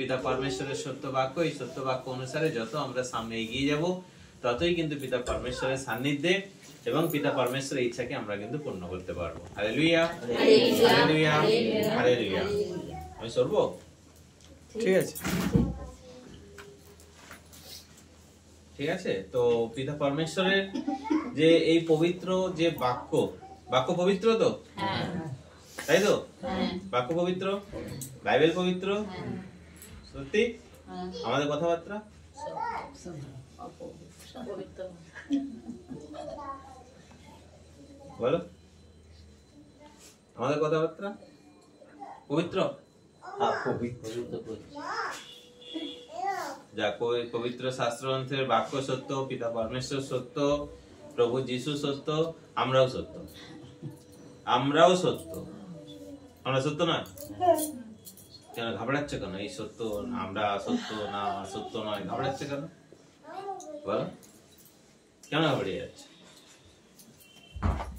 পিতা পরমেশ্বরের সত্য বাক্য। এই সত্য বাক্য অনুসারে যত আমরা সামনে এগিয়ে যাব ততই কিন্তু পিতা পরমেশ্বরের সান্নিধ্যে এবং পিতা পরমেশ্বরের ইচ্ছাকে আমরা কিন্তু পূর্ণ করতে পারবো। Hallelujah, hallelujah, hallelujah. আমি সরবো, ঠিক আছে, ঠিক আছে। তো পিতা পরমেশ্বরের যে এই পবিত্র যে বাক্য, বাক্য পবিত্র তো, তাই তো? বাক্য পবিত্র, বাইবেল পবিত্র, সত্যি আমাদের কথাবার্তা বলো, আমাদের কথাবার্তা পবিত্র, যা পবিত্র শাস্ত্রগ্রন্থের বাক্য সত্য, পিতা পরমেশ্বর সত্য, প্রভু যিশু সত্য, আমরাও সত্য, আমরাও সত্য। আমরা সত্য না? কেন ঘাবড়াচ্ছে কেন? এই সত্য, আমরা সত্য না, সত্য নয়, ঘাবড়াচ্ছে কেন বলো? কেন ঘাবড়িয়ে যাচ্ছে?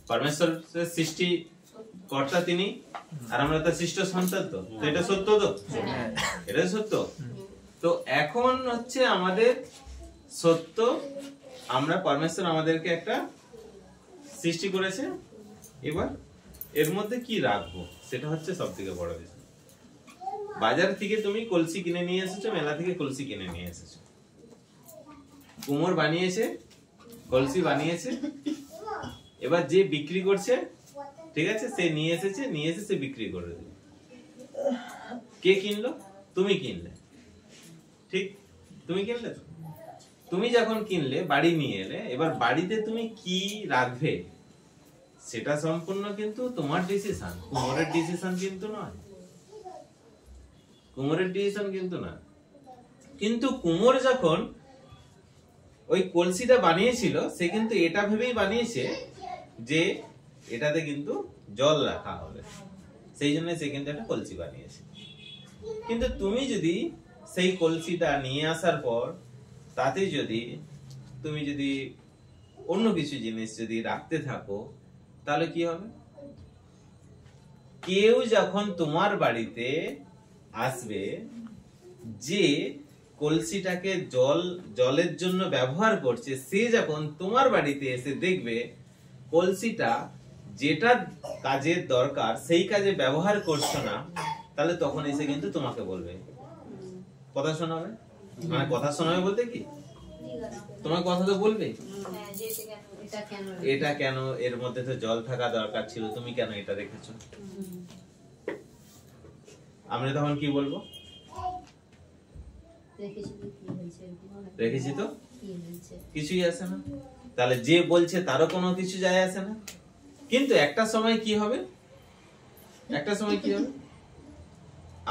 পরমেশ্বরের সৃষ্টি কর্তা তিনি, আর আমরা তার সৃষ্ট সন্তান। তো এটা সত্য, তো এটা সত্য। তো এখন হচ্ছে আমাদের সত্য, আমরা পরমেশ্বর আমাদেরকে একটা সৃষ্টি করেছে, এবার এর মধ্যে কি রাখবো সেটা হচ্ছে সব থেকে বড় বিষয়। বাজার থেকে তুমি কলসি কিনে নিয়ে এসেছো, মেলা থেকে কলসি কিনে নিয়ে এসেছো, কুমোর বানিয়েছে, কলসি বানিয়েছে, এবার যে বিক্রি করছে, ঠিক আছে, সে নিয়ে এসেছে, নিয়ে এসে সে বিক্রি করে দিল। কে কিনলো? তুমি কিনলে, ঠিক, তুমি কিনলে। তুমি যখন কিনলে, বাড়ি নিয়ে এলে, এবার বাড়িতে তুমি কি রাখবে সেটা সম্পূর্ণ কিন্তু তোমার ডিসিশন, কুমোরের ডিসিশন কিন্তু নয়, কুমোরের ডিসিশন কিন্তু না। কিন্তু কুমোর যখন ওই কলসিটা বানিয়েছিল, সে কিন্তু এটা ভেবেই বানিয়েছে যে এটাতে কিন্তু জল রাখা হবে, সেই জন্য সে কিন্তু একটা কলসি বানিয়েছে। কিন্তু তুমি যদি সেই কলসিটা নিয়ে আসার পর তাতে যদি তুমি যদি অন্য কিছু জিনিস যদি রাখতে থাকো, তাহলে কি হবে? কেউ যখন তোমার বাড়িতে আসবে, যে কলসিটাকে জলের জন্য ব্যবহার করছে, সে যখন তোমার বাড়িতে এসে দেখবে কলসিটা যেটা কাজের দরকার সেই কাজে ব্যবহার করছো না, তাহলে তখন এসে কিন্তু তোমাকে বলবে, কথা শোনাবে। মানে কথা শোনাবে বলতে কি, তোমার কথা তো বলবে, এটা কেন, এর মধ্যে তো জল থাকা দরকার ছিল, তুমি কেন এটা রেখেছো? আমরা তখন কি বলবো? রেখেছি তো, কিছুই আসে না। তাহলে যে বলছে তারও কোনো কিছু যায় আসে না। কিন্তু একটা সময় কি হবে, একটা সময় কি হবে,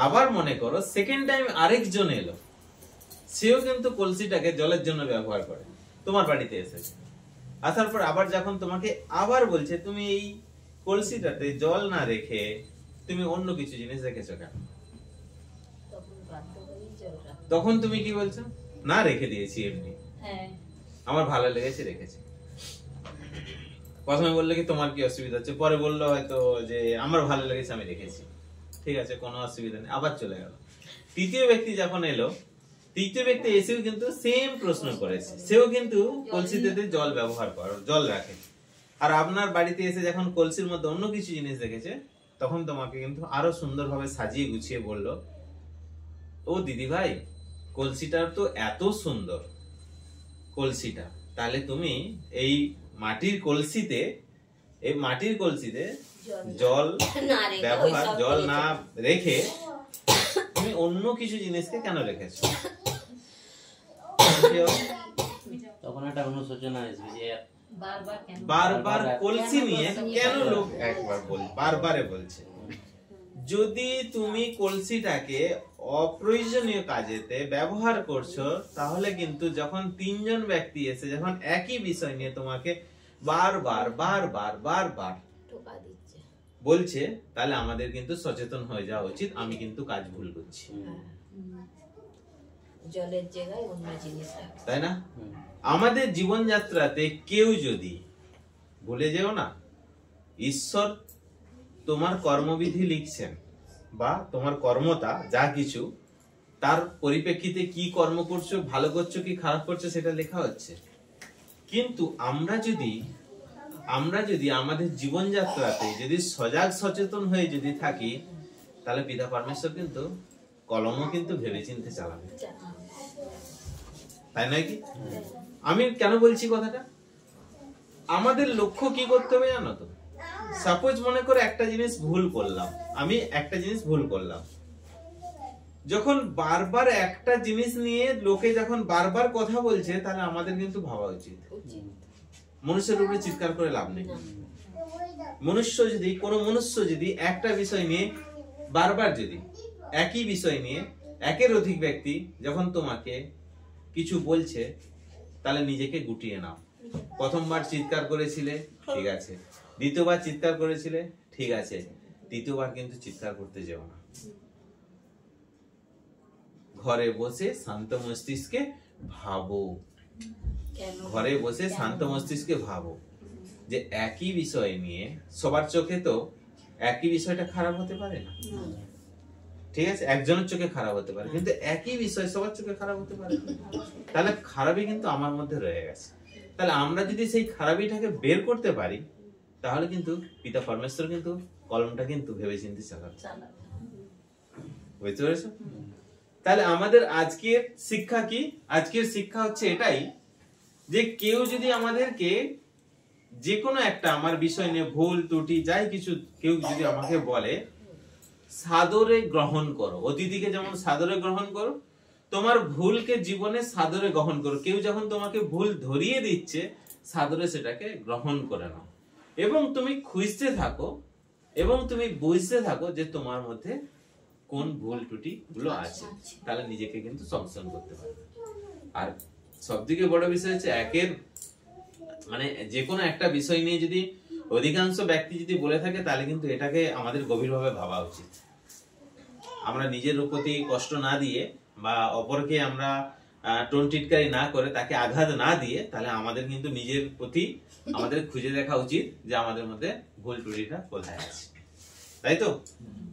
আবার মনে করো সেকেন্ড টাইম আরেকজন এলো, সেও কিন্তু কলসিটাকে জলের জন্য ব্যবহার করে, তোমার বাড়িতে এসেছে। আসার পর আবার যখন তোমাকে আবার বলছে তুমি এই কলসিটাতে জল না রেখে তুমি অন্য কিছু জিনিস রেখেছো কেন, তখন তুমি কি বলছো? না, রেখে দিয়েছি এমনি, আমার ভালো লেগেছে রেখেছি। প্রথমে বললে কি তোমার কি অসুবিধা হচ্ছে, পরে বললো হয়তো যে আমার ভালো লেগেছে আমি রেখেছি, ঠিক আছে, কোনো অসুবিধা নেই, আবার চলে গেল। তৃতীয় ব্যক্তি যখন এলো, তৃতীয় ব্যক্তি এসেও কিন্তু সেম প্রশ্ন করেছে, সেও কিন্তু কলসিতে জল ব্যবহার করে, জল রাখে। আর আপনার বাড়িতে এসে যখন কলসির মধ্যে অন্য কিছু জিনিস রেখেছে, তখন তোমাকে কিন্তু আরো সুন্দরভাবে সাজিয়ে গুছিয়ে বললো, ও দিদি ভাই, কলসিটা তো এত সুন্দর কলসিটা, তাহলে তুমি এই মাটির কলসিতে জল ব্যবহার, জল না রেখে তুমি অন্য কিছু জিনিসকে কেন রেখেছো? তখন একটা অনুশোচনা আসবে যে বারবার কলসি নিয়ে কেন লোক একবার বারবারে বলছে। যদি তুমি কলসিটাকে অপ্রয়োজনীয় কাজেতে ব্যবহার করছো, তাহলে কিন্তু যখন তিনজন ব্যক্তি এসে যখন একই বিষয় নিয়ে তোমাকে বারবার বলছে, তাহলে আমাদের কিন্তু সচেতন হয়ে যাওয়া উচিত, আমি কিন্তু কাজ ভুল করছি, জলের জায়গায় অন্য জিনিস, তাই না? আমাদের জীবনযাত্রাতে কেউ যদি ভুলে যেও না, ঈশ্বর তোমার কর্মবিধি লিখছেন বা তোমার কর্মতা যা কিছু তার পরিপ্রেক্ষিতে কি কর্ম করছো, ভালো করছো কি খারাপ করছো সেটা লেখা হচ্ছে। কিন্তু আমরা যদি আমাদের জীবনযাত্রাতে যদি সজাগ সচেতন হয়ে যদি থাকি, তাহলে পিতা পরমেশ্বর কিন্তু কলমও কিন্তু ভেবেচিন্তে চালাবে, তাই নয় কি? আমি কেন বলছি কথাটা? আমাদের লক্ষ্য কি করতে হবে জানো তো? সাপোজ মনে করে একটা জিনিস ভুল করলাম, যখন বারবার একটা জিনিস নিয়ে লোকে যখন বারবার কথা বলছে, তাহলে আমাদের কিন্তু ভাবা উচিত মনুষ্যের উপরে চিৎকার করে লাভ নেই। কোনো মনুষ্য যদি একটা বিষয় নিয়ে বারবার যদি একই বিষয় নিয়ে একের অধিক ব্যক্তি যখন তোমাকে কিছু বলছে, তাহলে নিজেকে গুটিয়ে নাও। প্রথমবার চিৎকার করেছিলে, ঠিক আছে, দ্বিতীয়বার চিৎকার করেছিলে, ঠিক আছে, তৃতীয়বার কিন্তু চিৎকার করতে যেও না। ঘরে বসে শান্ত মস্তিষ্কে ভাবো, যে একই বিষয় নিয়ে সবার চোখে তো একই বিষয়টা খারাপ হতে পারে না, ঠিক আছে, একজনের চোখে খারাপ হতে পারে, কিন্তু একই বিষয় সবার চোখে খারাপ হতে পারে। তাহলে খারাপই কিন্তু আমার মধ্যে রয়ে গেছে। তাহলে আমরা যদি সেই খারাপিটাকে বের করতে পারি, তাহলে কিন্তু পিতা পরমেশ্বর কিন্তু কলমটা কিন্তু ভেবেচিন্তে চালাবে। বুঝতে পেরেছো? তাহলে আমাদের আজকের শিক্ষা কি? আজকের শিক্ষা হচ্ছে এটাই, যে কেউ যদি আমাদেরকে যে কোনো একটা আমার বিষয় নিয়ে ভুল ত্রুটি যাই কিছু কেউ যদি আমাকে বলে, সাদরে গ্রহণ করো। অতিথিকে যেমন সাদরে গ্রহণ করো, তোমার ভুলকে জীবনে সাদরে গ্রহণ করো। কেউ যখন তোমাকে ভুল ধরিয়ে দিচ্ছে, সাদরে সেটাকে গ্রহণ করে নাও, এবং তুমি খুঁজতে থাকো এবং তুমি বুঝতে থাকো যে তোমার মধ্যে কোন ভুল ত্রুটি গুলো আছে, তাহলে নিজেকে কিন্তু সংশোধন করতে পারবে। আর সবথেকে বড় বিষয় হচ্ছে মানে যে কোনো একটা বিষয় নিয়ে যদি অধিকাংশ ব্যক্তি যদি বলে থাকে, তাহলে কিন্তু এটাকে আমাদের গভীরভাবে ভাবা উচিত। আমরা নিজের প্রতি কষ্ট না দিয়ে বা অপরকে আমরা টোনটিটকারি না করে, তাকে আঘাত না দিয়ে, তাহলে আমাদের কিন্তু নিজের প্রতি আমাদের খুঁজে দেখা উচিত যে আমাদের মধ্যে ভুল ত্রুটিটা কোথায় আছে, তাই তো?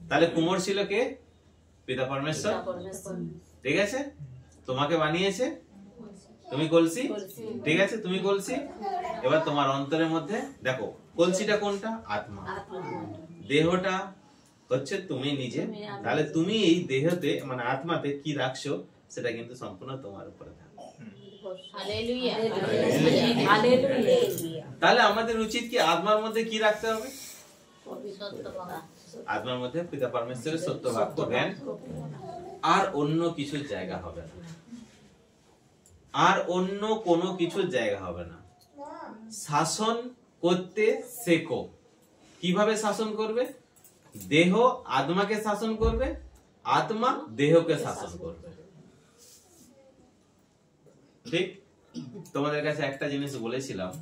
তাহলে কুমোর ছিল কে? পিতা পরমেশ্বর, ঠিক আছে? তোমাকে বানিয়েছে, তুমি কলসি, ঠিক আছে, তুমি কলসি। এবার তোমার অন্তরের মধ্যে দেখো, কলসিটা কোনটা? আত্মা। দেহটা হচ্ছে তুমি নিজে। তাহলে তুমি এই দেহতে মানে আত্মাতে কি রাখছো, সেটা কিন্তু সম্পূর্ণ তোমার উপরে থাকে। তাহলে আমাদের উচিত কি আত্মার মধ্যে কি রাখতে হবে? আত্মার মধ্যে পিতা পরমেশ্বরের সত্য বাক্য জ্ঞান, আর অন্য কিছু জায়গা হবে না, আর অন্য কোনো কিছু জায়গা হবে না। শাসন করতে শেখো। কিভাবে শাসন করবে? দেহ আত্মাকে শাসন করবে, আত্মা দেহকে শাসন করবে। ঠিক? তোমাদের কাছে একটা জিনিস বলেছিলাম,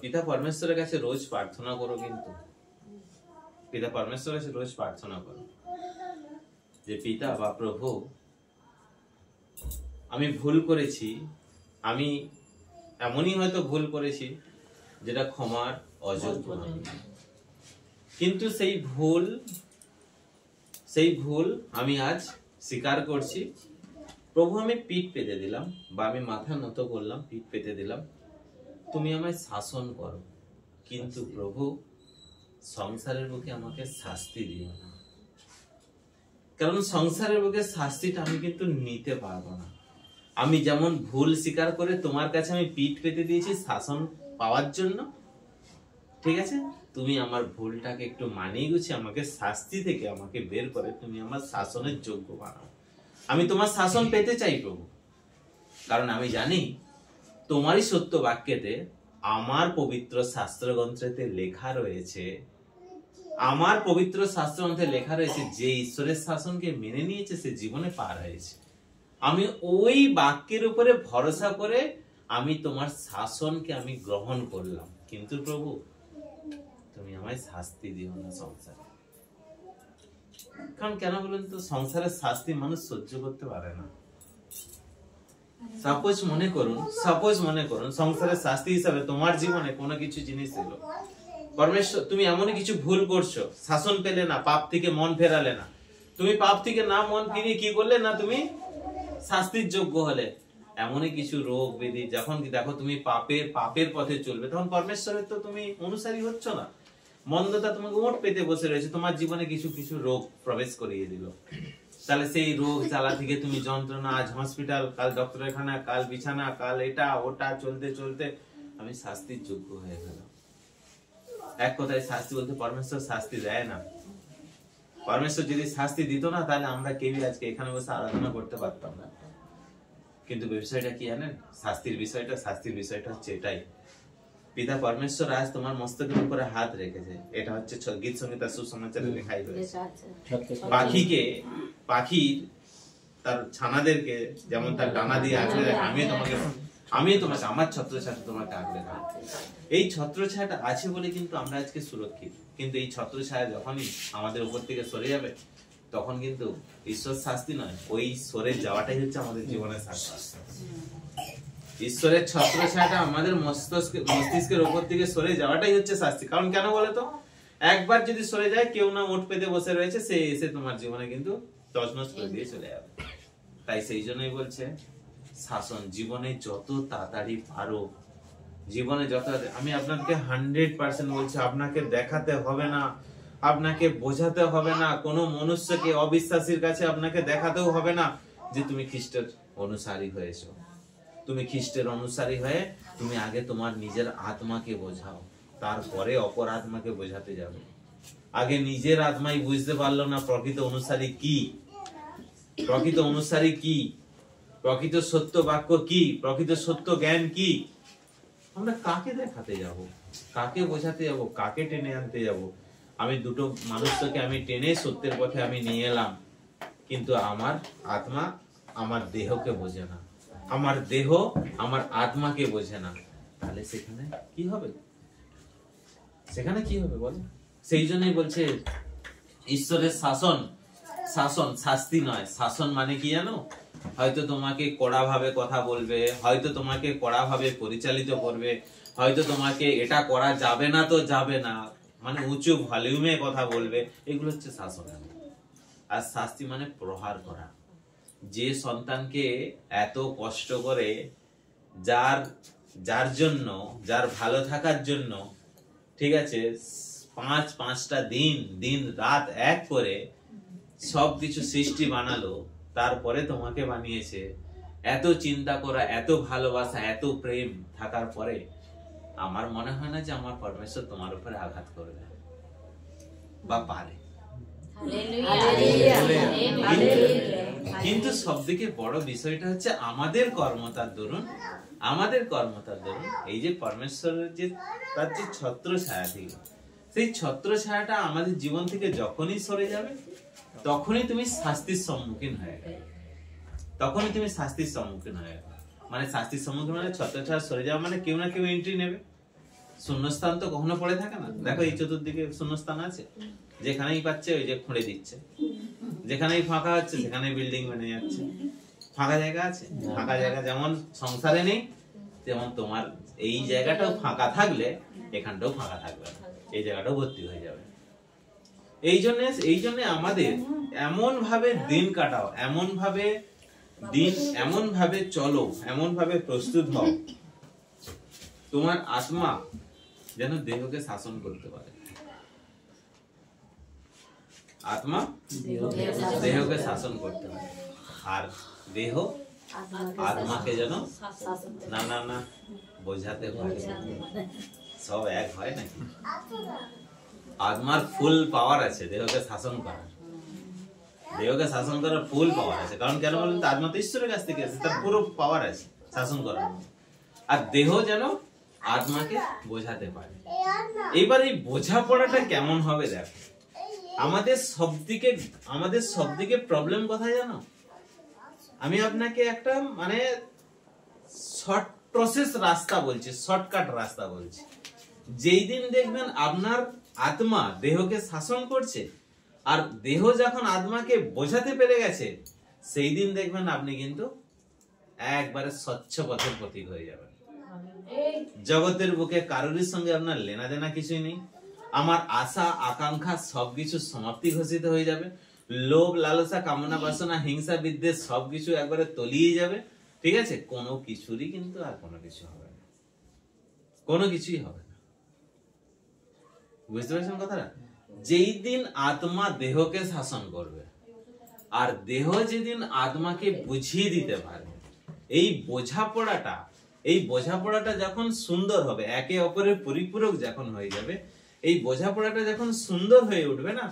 পিতা পরমেশ্বরের কাছে রোজ প্রার্থনা করো। কিন্তু পিতা পরমেশ্বরের কাছে রোজ প্রার্থনা করো যে পিতা বা প্রভু, আমি ভুল করেছি, আমি এমনই হয়তো ভুল করেছি যেটা ক্ষমার অযোগ্য, কিন্তু সেই ভুল আমি আজ স্বীকার করছি। প্রভু, আমি পিঠ পেতে দিলাম, বা আমি মাথা নত করলাম, পিঠ পেতে দিলাম, তুমি আমায় শাসন করো, কিন্তু প্রভু সংসারের বুকে আমাকে শাস্তি দিও না, কারণ সংসারের বুকে শাস্তিটা আমি কিন্তু নিতে পারবো না। আমি যেমন ভুল স্বীকার করে তোমার কাছে আমি পিঠ পেতে দিয়েছি শাসন পাওয়ার জন্য, ঠিক আছে, তুমি আমার ভুলটাকে একটু মানিয়ে গুছিয়ে আমাকে শাস্তি থেকে আমাকে বের করে তুমি আমার শাসনের যোগ্য বানাও। আমি তোমার শাসন পেতে চাই প্রভু, কারণ আমি জানি তোমারই সত্য বাক্যেতে, আমার পবিত্র শাস্ত্রগ্রন্থেতে লেখা রয়েছে, আমার পবিত্র শাস্ত্রগ্রন্থে লেখা রয়েছে, যে ঈশ্বরের শাসনকে মেনে নিয়েছে সে জীবনে পার হয়েছে। আমি ওই বাক্যের উপরে ভরসা করে আমি তোমার শাসনকে আমি গ্রহণ করলাম, কিন্তু প্রভু তুমি আমায় শাস্তি দিও না সংসারে। কারণ কেন বলুন তো, সংসারের শাস্তি মানুষ সহ্য করতে পারে না। সাপোজ মনে করুন সংসারের শাস্তি হিসাবে তোমার জীবনে কোনো কিছু জিনিস এলো, পরমেশ্বর তুমি এমন কিছু ভুল করছো, শাসন পেলে না, পাপ থেকে মন ফেরালে না, তুমি পাপ থেকে না মন ফিরিয়ে কি করলে না তুমি শাস্তির যোগ্য হলে। এমনই কিছু রোগ ব্যাধি, যখন দেখো তুমি পাপের পথে চলবে, তখন পরমেশ্বরের তো তুমি অনুসারী হচ্ছ না, মন্দতা তোমাকে ওট পেতে বসে রয়েছে, তোমার জীবনে কিছু কিছু রোগ প্রবেশ করিয়ে দিল। তাহলে সেই রোগ জ্বালা থেকে তুমি যন্ত্রণা, আজ হসপিটাল, কাল ডক্টরের খানা, কাল বিছানা, কাল এটা ওটা চলতে চলতে আমি শাস্তির যোগ্য হয়ে গেলাম। এক কথায় শাস্তি বলতে পরমেশ্বর শাস্তি দেয় না। পরমেশ্বর যদি শাস্তি দিত না, তাহলে আমরা কেউই আজকে এখানে বসে আরাধনা করতে পারতাম না। কিন্তু বিষয়টা কি জানেন, শাস্তির বিষয়টা হচ্ছে এটাই, পিতা পরমেশ্বর আজ তোমার মস্তকের উপরে হাত রেখেছে। এটা হচ্ছে গীত সংহিতা সুসমাচারে লেখাই রয়েছে। পাখির তার ছানাদেরকে যেমন তার ডানা দিয়ে আগলে রাখে, আমি তোমাকে আমার ছত্রছায়া তোমাকে আগলে রাখবো। এই ছত্রছায়াটা আছে বলে কিন্তু আমরা আজকে সুরক্ষিত। কিন্তু এই ছত্রছায়া যখনই আমাদের উপর থেকে সরে যাবে, তখন কিন্তু ঈশ্বর শাস্তি নয়, ওই সরে যাওয়াটাই হচ্ছে আমাদের জীবনের শাস্তি। ঈশ্বরের ছত্রছায়াটা আমাদের মস্তিষ্কের উপর থেকে সরে যাওয়াটাই হচ্ছে শাস্তি। কারণ কেন বলতো, একবার যদি সরে যায়, কেউ না ওট পেতে বসে রয়েছে, সে এসে তোমার জীবনে কিন্তু তছনছ করে দিয়ে চলে যাবে। তাই সেই জন্যই বলছে শাসন, জীবনে যত তাড়াতাড়ি পারো, জীবনে যত, আমি আপনাকে 100% বলছি, আপনাকে দেখাতে হবে না, আপনাকে বোঝাতে হবে না, কোনো মনুষ্যকে, অবিশ্বাসীর কাছে আপনাকে দেখাতেও হবে না যে তুমি খ্রিস্টের অনুসারী হয়েছো। তুমি খ্রিস্টের অনুসারী হয়ে তুমি আগে তোমার নিজের আত্মাকে বোঝাও, তারপরে অপর আত্মাকে বোঝাতে যাবে। আগে নিজের আত্মাই বুঝতে পারলো না প্রকৃত অনুসারী কি, প্রকৃত অনুসারী কি, প্রকৃত সত্য বাক্য কি, প্রকৃত সত্য জ্ঞান কি, আমরা কাকে দেখাতে যাব, কাকে বোঝাতে যাব, কাকে টেনে আনতে যাব। আমি দুটো মানুষকে আমি টেনে সত্যের পথে আমি নিয়ে এলাম, কিন্তু আমার আত্মা আমার দেহকে বোঝে না, আমার দেহ আমার আত্মাকে বোঝে না, তাহলে সেখানে কি হবে, সেখানে কি হবে বল। সেই জন্যই বলছে ঈশ্বরের শাসন, শাসন শাস্তি নয়। শাসন মানে কি জানো, হয়তো তোমাকে কড়া ভাবে কথা বলবে, হয়তো তোমাকে কড়া ভাবে পরিচালিত করবে, হয়তো তোমাকে এটা করা যাবে না তো যাবে না, মানে উঁচু ভলিউমে কথা বলবে, এগুলো হচ্ছে শাসন। আর শাস্তি মানে প্রহার করা। যে সন্তানকে এত কষ্ট করে, যার জন্য, যার ভালো থাকার জন্য, ঠিক আছে, পাঁচটা দিন রাত এক করে সবকিছু সৃষ্টি বানালো, তারপরে তোমাকে বানিয়েছে, এত চিন্তা করা, এত ভালোবাসা, এত প্রেম থাকার পরে আমার মনে হয় না যে আমার পরমেশ্বর তোমার উপরে আঘাত করবে বা পারে। কিন্তু সবথেকে বড় বিষয়টা হচ্ছে আমাদের কর্মতার দরুন, এই যে পরমেশ্বরের যে তার যে ছত্র ছায়া থেকে, সেই ছত্র ছায়াটা আমাদের জীবন থেকে যখনই সরে যাবে, তখনই তুমি শাস্তির সম্মুখীন হয়ে গেলে, মানে শাস্তির সম্মুখীন মানে ছত্র ছায়া সরে যাওয়া মানে কেউ না কেউ এন্ট্রি নেবে। শূন্যস্থান তো কখনো পড়ে থাকে না, দেখো এই চতুর্দিকে শূন্যস্থান আছে, যেখানেই পাচ্ছে ওই যে খুঁড়ে দিচ্ছে, যেখানেই ফাঁকা হচ্ছে সেখানেই বিল্ডিং বানিয়ে যাচ্ছে। ফাঁকা জায়গা আছে, ফাঁকা জায়গা যেমন সংসারে নেই, তেমন তোমার এই জায়গাটাও ফাঁকা থাকলে এখানটাও ফাঁকা থাকবে, এই জায়গাটাও ভর্তি হয়ে যাবে। এই জন্য আমাদের এমন ভাবে দিন কাটাও, এমন ভাবে চলো, এমন ভাবে প্রস্তুত হও, তোমার আত্মা যেন দেহকে শাসন করতে পারে। আত্মা দেহকে শাসন করতে পারে, আর দেহ আত্মাকে যেন না বোঝাতে পারে। সব এক হয় নাকি? আত্মার ফুল পাওয়ার আছে দেহকে শাসন করার, ফুল পাওয়ার আছে। কারণ কেন বলেন তো, আত্মা তো ঈশ্বরের কাছ থেকে আছে, তার পুরো পাওয়ার আছে শাসন করার। আর দেহ যেন আত্মাকে বোঝাতে পারে। এবার এই বোঝাপড়াটা কেমন হবে দেখো, আমাদের সবদিকে প্রবলেম কোথায় জানো? আমি আপনাকে একটা মানে শর্টকাট রাস্তা বলছি। যেই দিন দেখবেন আপনার আত্মা দেহকে শাসন করছে, আর দেহ যখন আত্মাকে বোঝাতে পেরে গেছে, সেই দিন দেখবেন আপনি কিন্তু একবারে স্বচ্ছ পথের প্রতীক হয়ে যাবেন। জগতের বুকে কারোর সঙ্গে আপনার লেনা দেনা কিছুই নেই। আমার আশা আকাঙ্ক্ষা সবকিছু সমাপ্তি ঘোষিত হয়ে যাবে। লোভ লালসা কামনা বাসনা হিংসা বিদ্বেষ সবকিছু একবারে তলিয়ে যাবে, ঠিক আছে, কোনো কিছুরই কিন্তু আর কোনো কিছু হবে না, কোনো কিছুই হবে না। বুঝতে পারছেন কথাটা? যেই দিন আত্মা দেহকে শাসন করবে আর দেহ যেদিন আত্মাকে বুঝিয়ে দিতে পারে, এই বোঝাপড়াটা যখন সুন্দর হবে, একে অপরের পরিপূরক যখন হয়ে যাবে, এই বোঝাপড়াটা যখন সুন্দর হয়ে উঠবে না,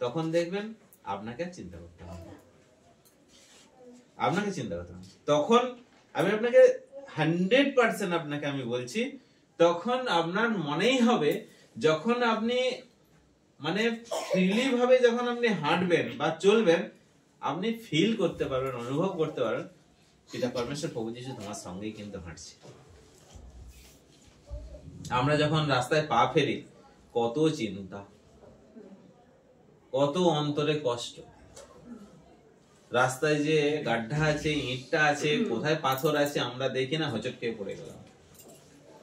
তখন দেখবেন আপনাকে চিন্তা করতে হবে, তখন আমি আপনাকে 100% আপনাকে আমি বলছি, তখন আপনার মনেই হবে, যখন আপনি মানে ফ্রিলি ভাবে যখন আপনি হাঁটবেন বা চলবেন, আপনি ফিল করতে পারবেন, অনুভব করতে পারবেন, পিতা পরমেশ্বর প্রভু যিশু তোমার সঙ্গেই কিন্তু হাঁটছে। আমরা যখন রাস্তায় পা ফেলি, কত চিন্তা, কত অন্তরে কষ্ট, রাস্তায় যে গাড্ডা আছে, ইটটা আছে, কোথায় পাথর আছে আমরা দেখি না, হোঁচট খেয়ে পড়ে গেলাম।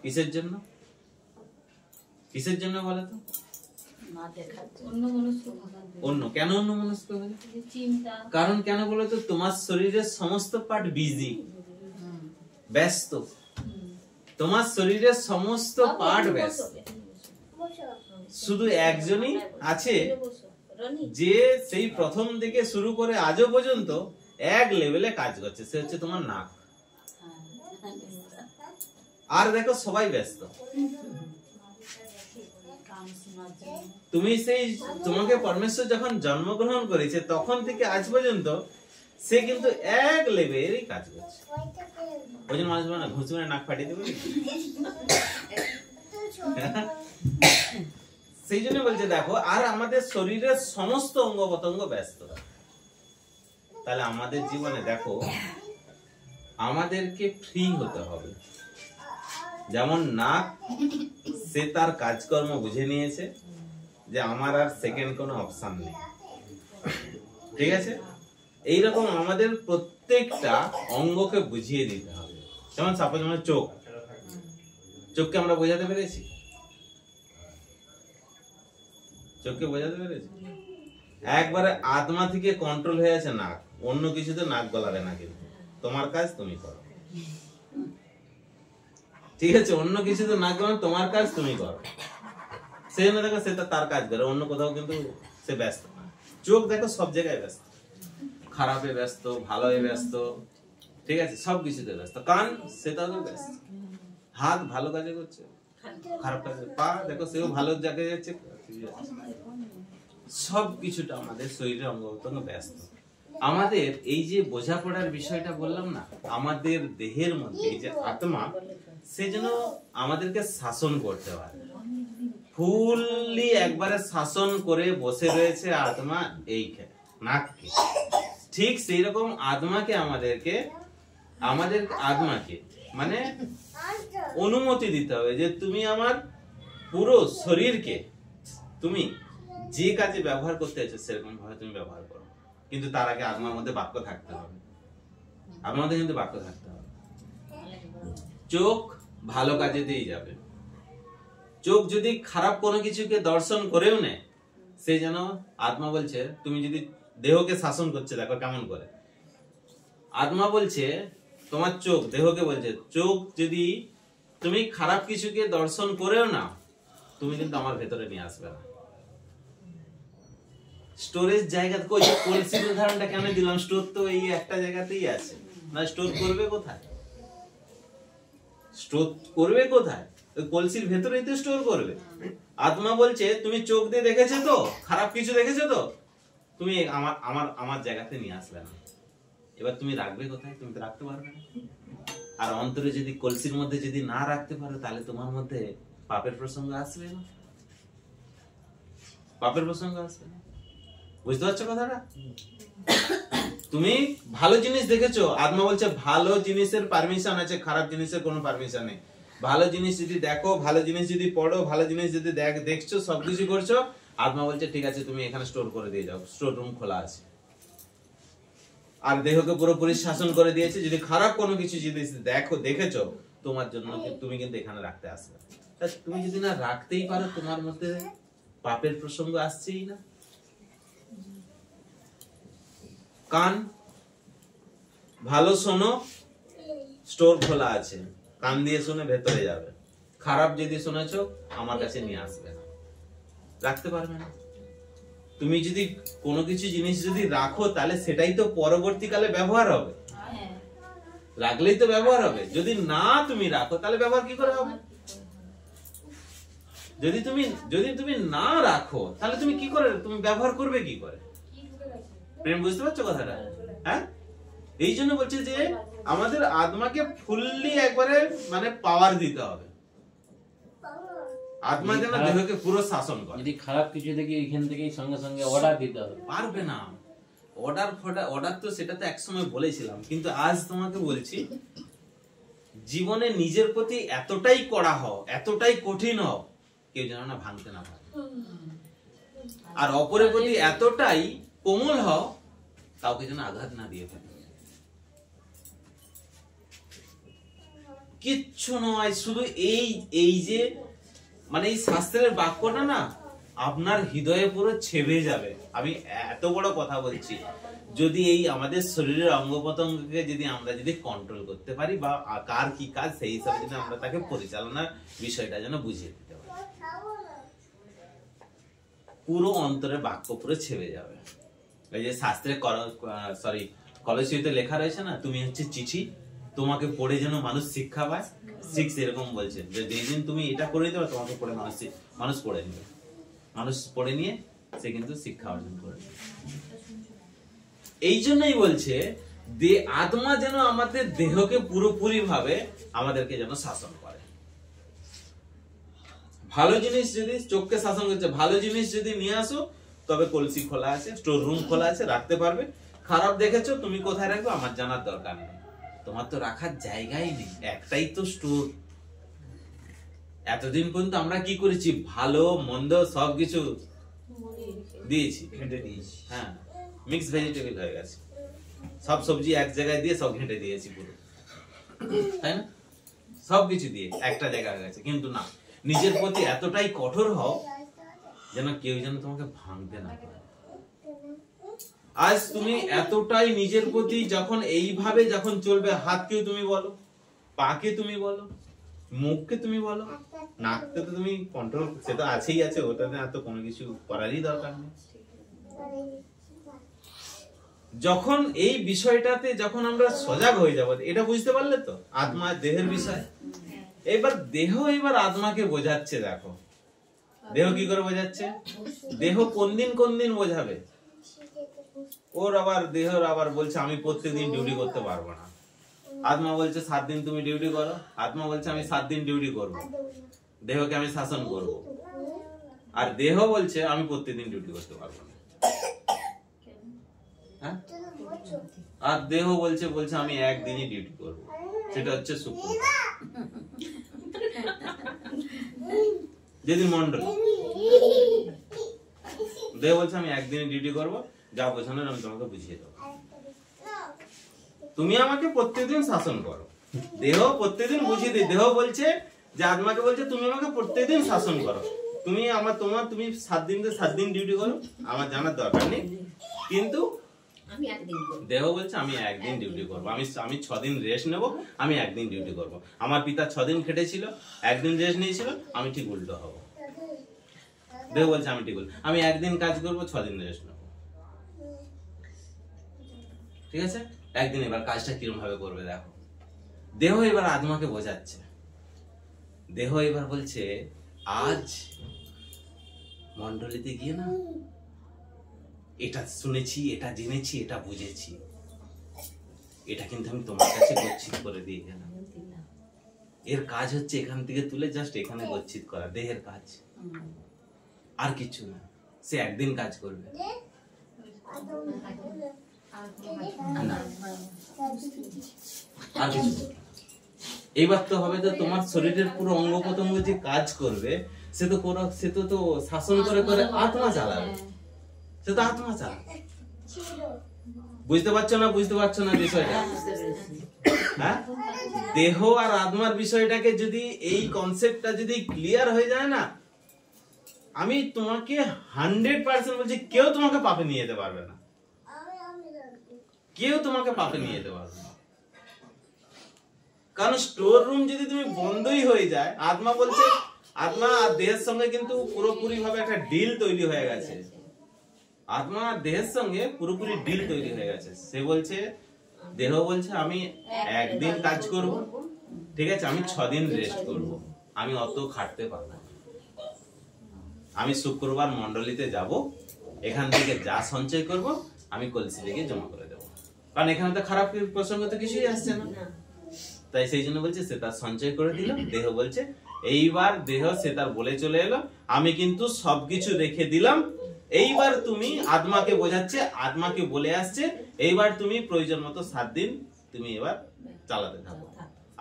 কিসের জন্য? কিসের জন্য বলো তো? কেন অন্যমনস্ক হলে? কারণ কেন বলো তো? তোমার শরীরের সমস্ত পার্ট বিজি, ব্যস্ত, তোমার শরীরের সমস্ত পার্ট ব্যস্ত। শুধু একজনই আছে যে সেই প্রথম থেকে শুরু করে আজও পর্যন্ত এক লেভেলে কাজ করছে, সে হচ্ছে তোমার নাক। আর দেখো সবাই ব্যস্ত। তুমি সেই তোমাকে পরমেশ্বর যখন জন্মগ্রহণ করেছে তখন থেকে আজ পর্যন্ত সে কিন্তু এক লেভেলেরই কাজ করছে। ওই জন্য মানুষ বলে না, ঘুষি মানে নাক ফাটিয়ে দেবে। সেই জন্য বলছে দেখো, আর আমাদের শরীরের সমস্ত অঙ্গ প্রত্যঙ্গ ব্যস্ত। তাহলে আমাদের জীবনে দেখো, আমাদেরকে ফ্রি হতে হবে। যেমন নাক, সে তার কাজকর্ম বুঝে নিয়েছে যে আমার আর সেকেন্ড কোনো অপশন নেই, ঠিক আছে? এইরকম আমাদের প্রত্যেকটা অঙ্গকে বুঝিয়ে দিতে হবে। যেমন সাপোজ আমার চোখকে আমরা বোঝাতে পেরেছি, চোখকে বোঝাতে পেরেছি। একবারে আত্মা থেকে কন্ট্রোল হয়ে আছে নাক, অন্য কিছুতে নাক গলাবে না, কিন্তু তোমার কাজ তুমি করো, ঠিক আছে? অন্য কিছুতে নাক গলাবে, তোমার কাজ তুমি করো। সেই জন্য দেখো, সে তার কাজ করে, অন্য কোথাও কিন্তু সে ব্যস্ত না। চোখ দেখো সব জায়গায় ব্যস্ত, খারাপে ব্যস্ত, ভালোয় ব্যস্ত, ঠিক আছে, সব কিছুতে ব্যস্ত। কান, সেটাও ব্যস্ত। হাত ভালো কাজে করছে, খারাপ কাজে। পা দেখো, সেও ভালো জায়গায় যাচ্ছে। সব কিছুটা আমাদের শরীরের অঙ্গ প্রত্যঙ্গ ব্যস্ত। আমাদের এই যে বোঝাপড়ার বিষয়টা বললাম না, আমাদের দেহের মধ্যে এই যে আত্মা, সে যেন আমাদেরকে শাসন করতে পারে, ফুললি একবারে শাসন করে বসে রয়েছে আত্মা এই নাককে। ঠিক সেই রকম আত্মাকে আমাদের আত্মাকে মানে অনুমতি দিতে হবে যে তুমি আমার পুরো শরীরকে তুমি যে কাজে ব্যবহার করতে চাইছো সেরকম ভাবে তুমি ব্যবহার করো। কিন্তু তার আগে আত্মার মধ্যে বাক্য থাকতে হবে, আত্মার মধ্যে কিন্তু বাক্য থাকতে হবে। চোখ ভালো কাজে দিয়ে যাবে। চোখ যদি খারাপ কোনো কিছুকে দর্শন করেও নেয়, সে যেন আত্মা বলছে, তুমি যদি দেহকে শাসন করছে, দেখো কেমন করে। আত্মা বলছে, তোমার চোখ দেহকে বলছে, চোখ যদি তুমি খারাপ কিছুকে দর্শন করেও না, তুমি কিন্তু আমার ভেতরে নিয়ে আসবে না। স্টোরেজ জায়গা, কলসির উদাহরণটা কেন দিলাম? স্টোর তো এই একটা জায়গাতেই আছে না, স্টোর করবে কোথায়? স্টোর করবে কোথায়? কলসির ভেতরেই তো স্টোর করবে। আত্মা বলছে, তুমি চোখ দিয়ে দেখেছো তো, খারাপ কিছু দেখেছো তো, তুমি আমার জায়গাতে নিয়ে আসবে না। এবার তুমি রাখবে কোথায়? তুমি তো রাখতে পারবে না। আর অন্তরে যদি কলসির মধ্যে যদি না রাখতে পারো, তাহলে তোমার মধ্যে পাপের প্রসঙ্গ আসবে না, পাপের প্রসঙ্গ আসবে না। বুঝতে পারছো কথাটা? তুমি ভালো জিনিস দেখেছো, আত্মা বলছে ভালো জিনিসের পারমিশন আছে, খারাপ জিনিসের কোনো পারমিশন নেই। ভালো জিনিস যদি দেখো, ভালো জিনিস যদি পড়ো, ভালো জিনিস যদি দেখছো, সবকিছু করছো, আত্মা বলছে ঠিক আছে, তুমি এখানে স্টোর করে দিয়ে যাও, স্টোর রুম খোলা আছে। আর দেহকে পুরোপুরি শাসন করে দিয়েছে, যদি খারাপ কোনো কিছু যদি দেখেছো, তোমার জন্য তুমি কিন্তু এখানে রাখতে আসবে। তুমি যদি না রাখতেই পারো, তোমার মধ্যে পাপের প্রসঙ্গ আসছেই না। কান, ভালো শোনো, স্টোর খোলা আছে, কান দিয়ে শুনে ভেতরে যাবে। খারাপ যদি শুনেছো আমার কাছে নিয়ে আসবে না, রাখতে পারবে না। তুমি যদি কোনো কিছু জিনিস যদি রাখো তাহলে সেটাই তো পরবর্তীকালে ব্যবহার হবে, রাখলেই তো ব্যবহার হবে। যদি না তুমি রাখো তাহলে ব্যবহার কি করে হবে? যদি তুমি না রাখো তাহলে তুমি কি করে, তুমি ব্যবহার করবে কি করে? প্রেম, বুঝতে পারছো কথাটা? হ্যাঁ, এই জন্য বলছে যে আমাদের আত্মাকে ফুললি একবারে মানে পাওয়ার দিতে হবে। আত্মা যেন দেহকে পুরো শাসন করে। যদি খারাপ কিছু দেখি এখান থেকেই সঙ্গে সঙ্গে অর্ডার দিতে হবে। পারবে না। অর্ডার তো সেটা তো একসময় বলেছিলাম, কিন্তু আজ তোমাকে বলছি জীবনে নিজের প্রতি এতটাই কড়া হও, এতটাই কঠিন হও, কেউ যেন না ভাঙতে না পারে। আর অপরের প্রতি এতটাই কোমল হও, কাউকে যেন আঘাত না দিয়ে ফেলে। কিচ্ছু নয়, শুধু এই যে মানে এই শাস্ত্রের বাক্যটা না আপনার হৃদয়ে পুরো ছেবে যাবে। আমি এত বড় কথা বলছি, যদি এই আমাদের শরীরের অঙ্গ প্রত্যঙ্গকে যদি আমরা যদি কন্ট্রোল করতে পারি, বা কার কি কাজ সেই হিসাবে যদি আমরা তাকে পরিচালনার বিষয়টা যেন বুঝিয়ে দিতে পারি, পুরো অন্তরের বাক্য পুরো ছেবে যাবে। এই যে শাস্ত্রে কলসিতে লেখা রয়েছে না, তুমি হচ্ছে চিঠি, তোমাকে পড়ে যেন মানুষ শিক্ষা পায়। এরকম বলছে যে যেদিন তুমি এটা করে দিতে পারো, তোমাকে পড়ে মানুষ পড়ে নিবে, মানুষ পড়ে নিয়ে সে কিন্তু শিক্ষা অর্জন করে। এই জন্যই বলছে আত্মা যেন আমাদের দেহকে পুরোপুরি ভাবে আমাদেরকে যেন শাসন করে। ভালো জিনিস যদি চোখকে শাসন করছে, ভালো জিনিস যদি নিয়ে আসো, তবে কলসি খোলা আছে, স্টোর রুম খোলা আছে, রাখতে পারবে। খারাপ দেখেছো, তুমি কোথায় রাখবে আমার জানার দরকার নেই, তোমার তো রাখার জায়গাই নেই, একটাই তো স্টোর। এতদিন পর্যন্ত আমরা কি করেছি, ভালো মন্দ সবকিছু দিয়েছি, হ্যাঁ, মিক্স ভেজিটেবল হয়ে গেছে, সব সবজি এক জায়গায় দিয়ে সব ঘেঁটে দিয়েছি পুরো, তাই না? সবকিছু দিয়ে একটা জায়গা হয়ে গেছে। কিন্তু না, নিজের প্রতি এতটাই কঠোর হও যেন কেউ যেন তোমাকে ভাঙতে না পারে। আজ তুমি এতটাই নিজের প্রতি যখন এইভাবে যখন চলবে, হাতকেও তুমি বলো, পাকে তুমি বলো, মুখকে তুমি বলো, নাককে তো তুমি কন্ট্রোল, সেটা আছেই আছে, ওটাতে এত কোনো কিছু করারই দরকার নেই। যখন এই বিষয়টাতে যখন আমরা সজাগ হয়ে যাব, এটা বুঝতে পারলে তো আত্মা দেহের বিষয়। এবার দেহ এবার আত্মাকে বোঝাচ্ছে। দেখো দেহ কি করে বোঝাচ্ছে, দেহ কোন দিন বোঝাবে। ওর আবার দেহর আবার বলছে আমি প্রত্যেকদিন ডিউটি করতে পারবো না, আত্মা বলছে 7 দিন তুমি ডিউটি করো, আত্মা বলছে আমি 7 দিন ডিউটি করবো, দেহকে আমি শাসন করব। আর দেহ বলছে আমি প্রত্যেকদিন ডিউটি করতে পারবো না, হ্যাঁ? আর দেহ বলছে আমি একদিনই ডিউটি করব, সেটা হচ্ছে শুক্রবার, যেদিন মন্ডল। দেহ বলছে আমি একদিনই ডিউটি করব, যা বোঝানোর আমি তোমাকে বুঝিয়ে দেবো, তুমি আমাকে প্রত্যেকদিন শাসন করো। দেহ প্রত্যেকদিন বুঝিয়ে দিই, দেহ বলছে যে আত্মাকে বলছে তুমি আমাকে প্রত্যেকদিন শাসন করো, তুমি তুমি 7 দিন ডিউটি করো, আমার জানার দরকার নেই। কিন্তু দেহ বলছে আমি একদিন ডিউটি করবো, আমি 6 দিন রেস্ট নেবো, আমি একদিন ডিউটি করবো। আমার পিতা 6 দিন খেটেছিল, একদিন রেস্ট নিয়েছিল, আমি ঠিক উল্টো হবো। দেহ বলছে আমি ঠিক উল্টো, আমি একদিন কাজ করবো, 6 দিন রেস্ট নেবো। ঠিক আছে, একদিন। এবার কাজটা কিরকম ভাবে করবে দেখো। দেহ এবার আত্মাকে বোঝাচ্ছে, দেহ এবার বলছে আজ মন্ডলীতে গিয়ে না এটা শুনেছি, এটা জেনেছি, এটা বুঝেছি, এটা কিন্তু আমি তোমার কাছে গচ্ছিত করে দিয়ে গেলাম। এর কাজ হচ্ছে এখান থেকে তুলে জাস্ট এখানে গচ্ছিত করা, দেহের কাজ, আর কিছু না। সে একদিন কাজ করবে না, আর কিছু। এইবার তো হবে তো তোমার শরীরের পুরো অঙ্গ প্রত্যঙ্গ যে কাজ করবে, সে তো শাসন করে করে আত্মা চালাবে, সে তো আত্মা চালাবে। বুঝতে পারছো না বিষয়টা? হ্যাঁ, দেহ আর আত্মার বিষয়টাকে যদি এই কনসেপ্টটা যদি ক্লিয়ার হয়ে যায় না, আমি তোমাকে 100% বলছি, কেউ তোমাকে পাপে নিয়ে যেতে পারবে না। কেউ তোমাকে পাপে নিয়ে যেতে পারবে না। কারণ স্টোর রুম যদি তুমি বন্ধই হয়ে যায়, আত্মা বলছে, আত্মা আর দেহের সঙ্গে কিন্তু পুরোপুরি ভাবে একটা ডিল তৈরি হয়ে গেছে। আত্মা আর দেহের সঙ্গে পুরোপুরি ডিল তৈরি হয়ে গেছে। সে বলছে, দেহ বলছে আমি একদিন কাজ করব, ঠিক আছে, আমি 6 দিন রেস্ট করব, আমি অত খাটতে পারবো না। আমি শুক্রবার মন্ডলীতে যাব, এখান থেকে যা সঞ্চয় করব আমি কলসি থেকে জমা করে দেবো, কারণ এখানে তো খারাপ প্রসঙ্গ তো কিছুই আসছে না। তাই সেই জন্য বলছে সে তার সঞ্চয় করে দিল। দেহ বলছে এইবার দেহ সে তার বলে চলে এলো, আমি কিন্তু সবকিছু রেখে দিলাম, এইবার তুমি, আত্মাকে বোঝাচ্ছে, আত্মাকে বলে আসছে এইবার তুমি প্রয়োজন মতো 7 দিন তুমি এবার চালাতে থাকো,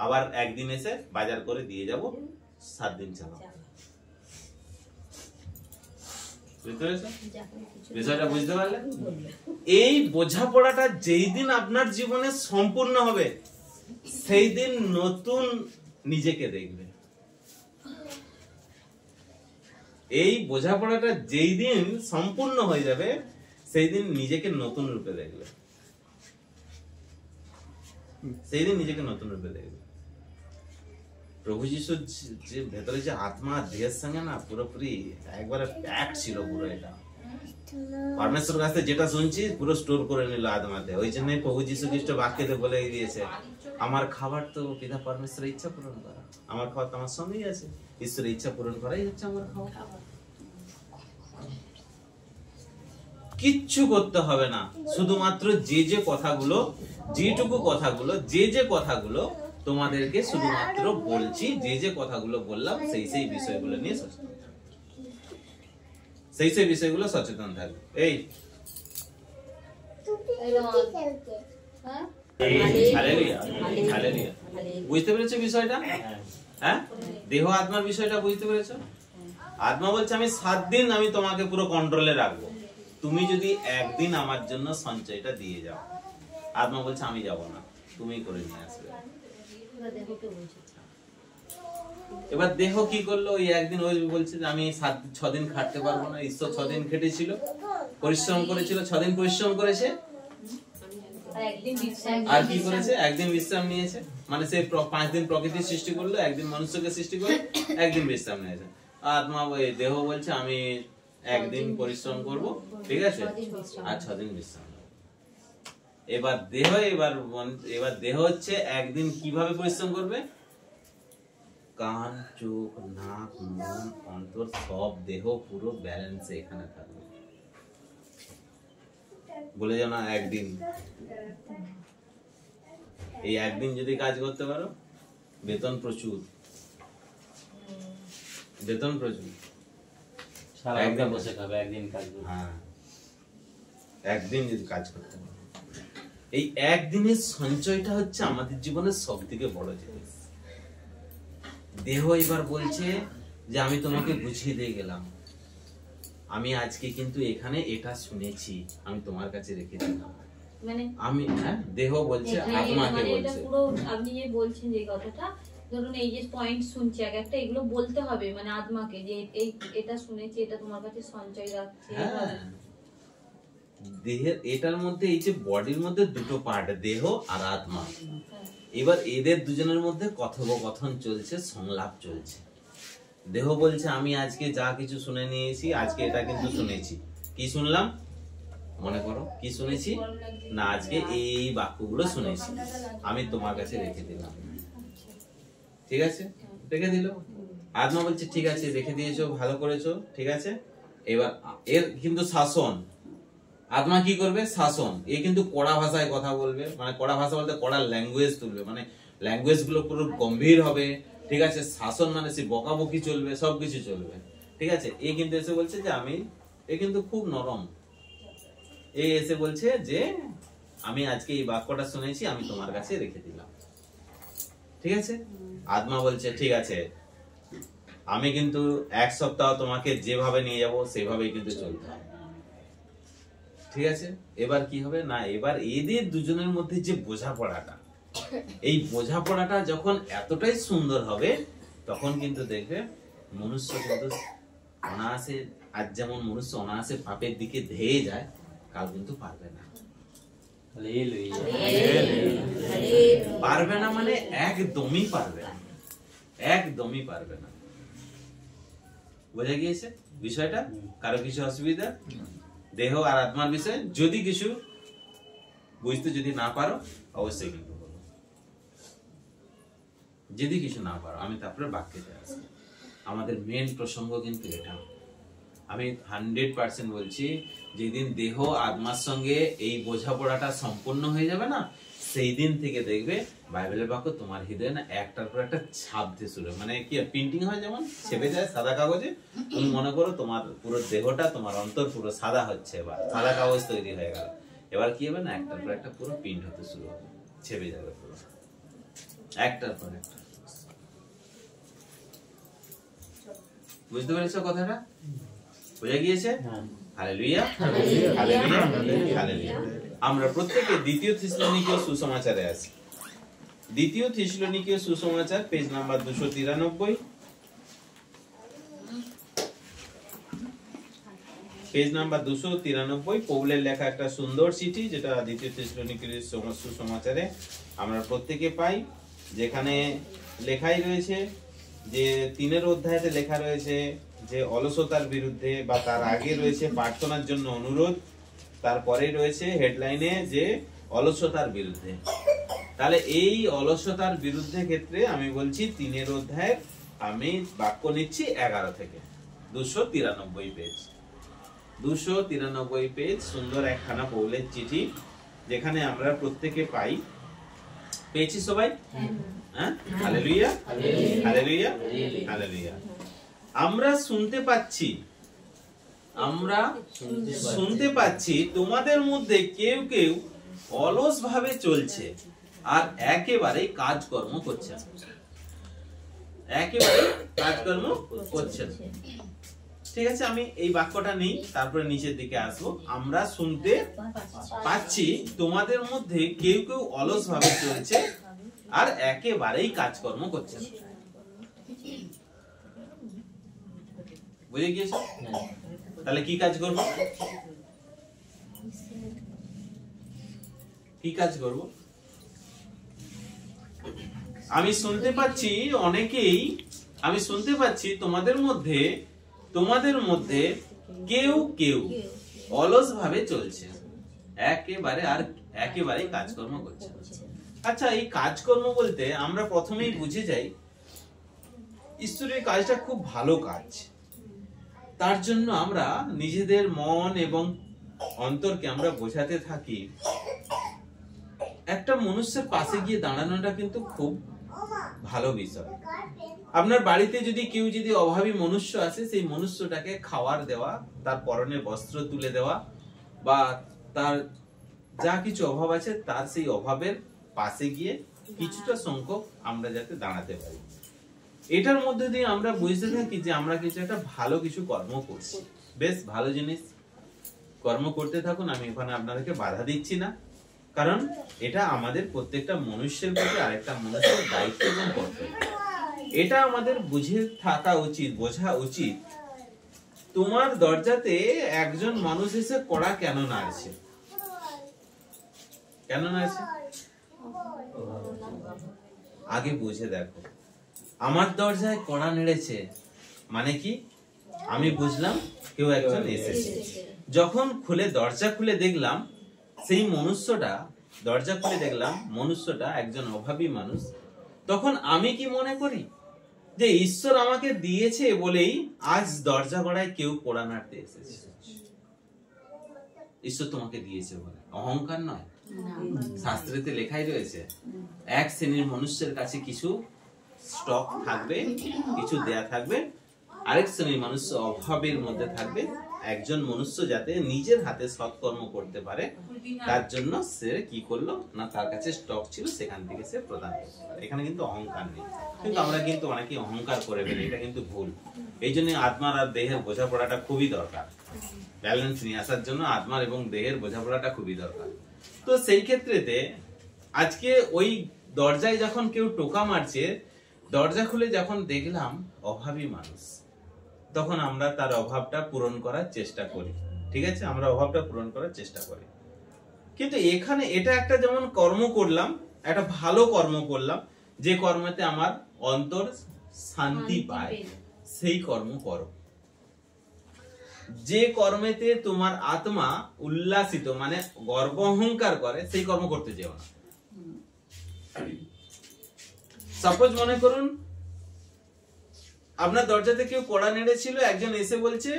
আবার একদিন এসে বাজার করে দিয়ে যাব, 7 দিন চালাও। বুঝতে পেরেছো? বিষয়টা বুঝতে পারলে? এই বোঝাপড়াটা যেই দিন আপনার জীবনে সম্পূর্ণ হবে সেই দিন নতুন নিজেকে দেখবে। এই বোঝাপড়াটা যেই দিন সম্পূর্ণ হয়ে যাবে সেই দিন নিজেকে নতুন রূপে দেখবে, সেই দিন নিজেকে নতুন রূপে দেখবে। প্রভু যিশুর যে ভেতরে যে আত্মা দেহের সঙ্গে না পুরোপুরি একবারে প্যাক ছিল পুরো। এটা পরমেশ্বর কাছে যেটা শুনছি পুরো স্টোর করে নিল আত্মাতে। ওই জন্যই প্রভু যিশু খ্রিস্ট বাক্যতে বলে দিয়েছে, আমার খাবার তো পিতা পরমেশ্বরের ইচ্ছা পূরণ করা, আমার খাবার তো আমার সঙ্গেই আছে, ঈশ্বরের ইচ্ছা পূরণ করাই হচ্ছে আমার খাওয়া। কিচ্ছু করতে হবে না, শুধুমাত্র যে যে কথাগুলো, যেটুকু কথাগুলো, যে যে কথাগুলো তোমাদেরকে শুধুমাত্র বলছি, যে যে কথাগুলো বললাম সেই সেই বিষয়গুলো নিয়ে সচেতন থাকবে, সেই সেই বিষয়গুলো সচেতন থাকবে। এই হালেলুয়া, হালেলুয়া। বুঝতে পেরেছো বিষয়টা? হ্যাঁ, দেহ আত্মার বিষয়টা বুঝতে পেরেছো? আত্মা বলছে আমি 7 দিন আমি তোমাকে পুরো কন্ট্রোলে রাখবো, তুমি যদি একদিন আমার জন্য সঞ্চয়টা দিয়ে যাও। আত্মা বলছে আমি যাব না, তুমি করে নিয়ে আসবে। এবার দেহ কি করলো? ওই একদিন ওই বলছে যে আমি 6 দিন খাটতে পারবো না। ঈশ্বর 6 দিন খেটেছিল, পরিশ্রম করেছিল, 6 দিন পরিশ্রম করেছে, আর কি করেছে? একদিন বিশ্রাম নিয়েছে। মানে সে 5 দিন প্রকৃতির সৃষ্টি করলো, একদিন মনুষ্যকে সৃষ্টি করলো, একদিন বিশ্রাম নিয়েছে। আত্মা ওই দেহ বলছে আমি একদিন পরিশ্রম করব, ঠিক আছে, আর 6 দিন বিশ্রাম। এবার দেহ হচ্ছে একদিন কিভাবে পরিশ্রম করবে? কান, চোখ, নাক, মন, অন্তর সব দেহ পুরো ব্যালেন্সে এখানে থাকবে। বলে যাও না একদিন, এই একদিন যদি কাজ করতে পারো বেতন প্রচুর, বেতন প্রচুর। একদিন বসে খাবে, একদিন কাজ করবে। হ্যাঁ, একদিন যদি কাজ করতে পারো, এই একদিনের সঞ্চয়টা হচ্ছে আমাদের জীবনের সব থেকে বড় জিনিস। দেহ এবার বলছে যে আমি তোমাকে বুঝিয়ে দিয়ে গেলাম, আমি আজকে কিন্তু এখানে এটা শুনেছি, আমি তোমার কাছে রেখে দিলাম। মানে আমি, হ্যাঁ, দেহ বলছে আত্মাকে মানে এটা বলছে। পুরো আপনি যে বলছেন যে কথাটা, ধরুন এই যে পয়েন্ট শুনছি এক একটা, এগুলো বলতে হবে মানে আত্মাকে যে এই এটা শুনেছি, এটা তোমার কাছে সঞ্চয় রাখছে। হ্যাঁ, দেহের এটার মধ্যে এই যে বডির মধ্যে দুটো পার্ট, দেহ আর আত্মা। এবার এদের দুজনের মধ্যে কথোপকথন চলছে, সংলাপ চলছে। দেহ বলছে আমি আজকে যা কিছু শুনে নিয়েছি, আজকে এটা কিন্তু শুনেছি। কি শুনলাম? মনে করো কি শুনেছি? না, আজকে এই বাক্যগুলো শুনেছি, আমি তোমার কাছে রেখে দিলাম। ঠিক আছে, রেখে দিল। আত্মা বলছে ঠিক আছে, রেখে দিয়েছো, ভালো করেছো, ঠিক আছে। এবার এর কিন্তু শাসন, আত্মা কি করবে? শাসন। এ কিন্তু কড়া ভাষায় কথা বলবে, মানে কড়া ভাষা বলতে কড়া ল্যাঙ্গুয়েজ তুলবে, মানে ল্যাঙ্গুয়েজ গুলো পুরো গম্ভীর হবে, ঠিক আছে। শাসন মানে সে বকাবকি চলবে, সবকিছু চলবে, ঠিক আছে। এ কিন্তু এসে বলছে যে আমি, এ কিন্তু খুব নরম। এ এসে বলছে যে আমি আজকে এই বাক্যটা শুনেছি, আমি তোমার কাছে রেখে দিলাম, ঠিক আছে। আত্মা বলছে ঠিক আছে, আমি কিন্তু 1 সপ্তাহ তোমাকে যেভাবে নিয়ে যাব সেভাবেই কিন্তু চলতে হবে, ঠিক আছে। এবার কি হবে? না, এবার এদের দুজনের মধ্যে যে বোঝাপড়াটা, এই বোঝাপড়াটা যখন এতটাই সুন্দর হবে, তখন কিন্তু দেখবে মনুষ্য কিন্তু অনায়াসে, আজ যেমন মনুষ্য অনায়াসে পাপের দিকে ধেয়ে যায়, কাল কিন্তু পারবে না। পারবে না মানে একদমই পারবে না, একদমই পারবে না। বোঝা গিয়েছে বিষয়টা? কারো কিছু অসুবিধা দেহ আর আত্মার বিষয়ে যদি কিছু বুঝতে যদি না পারো অবশ্যই কিন্তু বলো, যদি কিছু না পারো। আমি তারপরে বাক্যতে আসবো। আমাদের মেন প্রসঙ্গ কিন্তু এটা। আমি 100% বলছি, যেদিন দেহ আত্মার সঙ্গে এই বোঝাপড়াটা সম্পূর্ণ হয়ে যাবে না, সেই দিন থেকে দেখবে বাইবেলের বাক্য তোমার হৃদয়ে না একটার পর একটা ছাপতে শুরু, মানে কি প্রিন্টিং হয় যেমন ছেপে যায় সাদা কাগজে, তুমি মনে করো তোমার পুরো দেহটা, তোমার অন্তর পুরো সাদা হচ্ছে, এবার সাদা কাগজ তৈরি হয়ে গেল। এবার কি হবে না, একটার পর একটা পুরো প্রিন্ট হতে শুরু হবে, ছেপে যাবে পুরো একটার পর একটা। বুঝতে পেরেছো কথাটা? বোঝা গিয়েছে? Hallelujah, hallelujah, hallelujah. আমরা প্রত্যেকে দ্বিতীয় থিসলনিকীয় সুসমাচারে আছি। দ্বিতীয় থিসলনিকীয় সুসমাচার পেজ নাম্বার 293, পেজ নাম্বার 293, পৌলের লেখা একটা সুন্দর চিঠি, যেটা দ্বিতীয় থিসলনিকীয় সুসমাচারে আমরা প্রত্যেকে পাই, যেখানে লেখাই রয়েছে যে 3 অধ্যায়তে লেখা রয়েছে যে অলসতার বিরুদ্ধে, বা তার আগে রয়েছে প্রার্থনার জন্য অনুরোধ, তারপরে রয়েছে হেডলাইনে যে অলসতার বিরুদ্ধে। তাহলে এই অলসতার বিরুদ্ধে ক্ষেত্রে আমি বলছি 3 অধ্যায়ের আমি বাক্য নিচ্ছি 11 থেকে 293 পেজ। 293 পেজ, সুন্দর একখানা পৌলের চিঠি, যেখানে আমরা প্রত্যেকে পাই। পেয়েছি সবাই? হ্যাঁ, হালেলুয়া, হালেলুয়া, হালেলুয়া। আমরা শুনতে পাচ্ছি তোমাদের মধ্যে কেউ কেউ অলস ভাবে চলছে আর একেবারে কাজকর্ম করছে না, একেবারে কাজকর্ম করছে না। ঠিক আছে, আমি এই বাক্যটা নেই, তারপরে নিচের দিকে আসবো। আমরা শুনতে পাচ্ছি তোমাদের মধ্যে কেউ কেউ অলস ভাবে চলছে আর একেবারেই কাজকর্ম করছে না। বুঝে গিয়েছো? তাহলে কি কাজ করব? কি কাজ করব? আমি শুনতে পাচ্ছি অনেকেই, আমি শুনতে পাচ্ছি তোমাদের মধ্যে কেউ কেউ অলস ভাবে চলছে, একেবারে কাজকর্ম করছে। আচ্ছা, এই কাজকর্ম বলতে আমরা প্রথমেই বুঝে যাই ঈশ্বরের কাজটা খুব ভালো কাজ। তার জন্য আমরা নিজেদের মন এবং অন্তরকে আমরা বোঝাতে থাকি একটা মানুষের পাশে গিয়ে দাঁড়ানোটা কিন্তু খুব ভালো বিষয়। আপনার বাড়িতে কেউ যদি অভাবী মনুষ্য আসে, সেই মনুষ্যটাকে খাবার দেওয়া, তার পরনে বস্ত্র তুলে দেওয়া, বা তার যা কিছু অভাব আছে তার সেই অভাবের পাশে গিয়ে কিছুটা সংখ্যক আমরা যাতে দাঁড়াতে পারি, এটার মধ্যে দিয়ে আমরা বুঝতে থাকি যে আমরা কিছু একটা ভালো কিছু কর্ম করছি। বেশ ভালো জিনিস, কর্ম করতে থাকুন, আমি এখানে আপনাদেরকে বাধা দিচ্ছি না, কারণ এটা আমাদের প্রত্যেকটা মনুষ্যের প্রতি আরেকটা মানুষের দায়িত্ব এবং কর্তব্য। এটা আমাদের বুঝে থাকা উচিত, বোঝা উচিত। তোমার দরজাতে একজন মানুষ এসে কড়া কেন নাড়ছে? কেন নাড়ছে? আগে বুঝে দেখো। আমার দরজায় কড়া নেড়েছে মানে কি? আমি বুঝলাম কেউ একজন এসেছে। যখন দরজা খুলে দেখলাম সেই মনুষ্যটা একজন অভাবী মানুষ, তখন আমি কি মনে করি যে ঈশ্বর আমাকে দিয়েছে বলেই আজ দরজা গড়ায় কেউ কড়া নাড়তে এসেছে। ঈশ্বর তোমাকে দিয়েছে বলে অহংকার নয়। শাস্ত্রেতে লেখাই রয়েছে এক শ্রেণীর মানুষের কাছে কিছু স্টক থাকবে, কিছু দেয়া থাকবে, আরেক শ্রেণীর মানুষ অভাবের মধ্যে থাকবে। একজন মনুষ্য যাতে নিজের হাতে সৎকর্ম করতে পারে তার জন্য সে কি করলো না, তার কাছে স্টক ছিল, সেখান থেকে সে প্রদান করতে পারে। এখানে কিন্তু অহংকার নেই, কিন্তু আমরা কিন্তু অনেকে অহংকার করে ফেলি, এটা কিন্তু ভুল। এই জন্য আত্মার আর দেহের বোঝাপড়াটা খুবই দরকার। ব্যালেন্স নিয়ে আসার জন্য আত্মার এবং দেহের বোঝাপড়াটা খুবই দরকার। তো সেই ক্ষেত্রেতে আজকে ওই দরজায় যখন কেউ টোকা মারছে, দরজা খুলে যখন দেখলাম অভাবী মানুষ, তখন আমরা তার অভাবটা পূরণ করার চেষ্টা করি। ঠিক আছে, আমরা অভাবটা পূরণ করার চেষ্টা করি। কিন্তু এখানে এটা একটা যেমন কর্ম করলাম, একটা ভালো কর্ম করলাম, যে কর্মতে আমার অন্তর শান্তি পায়, সেই কর্ম করো। যে কর্মেতে তোমার আত্মা উল্লাসিত মানে গর্ব অহংকার করে, সেই কর্ম করতে যেও না। সাপোজ মনে করুন আপনার দরজাতে কেউ কড়া নেড়েছিল, একজন এসে বলছে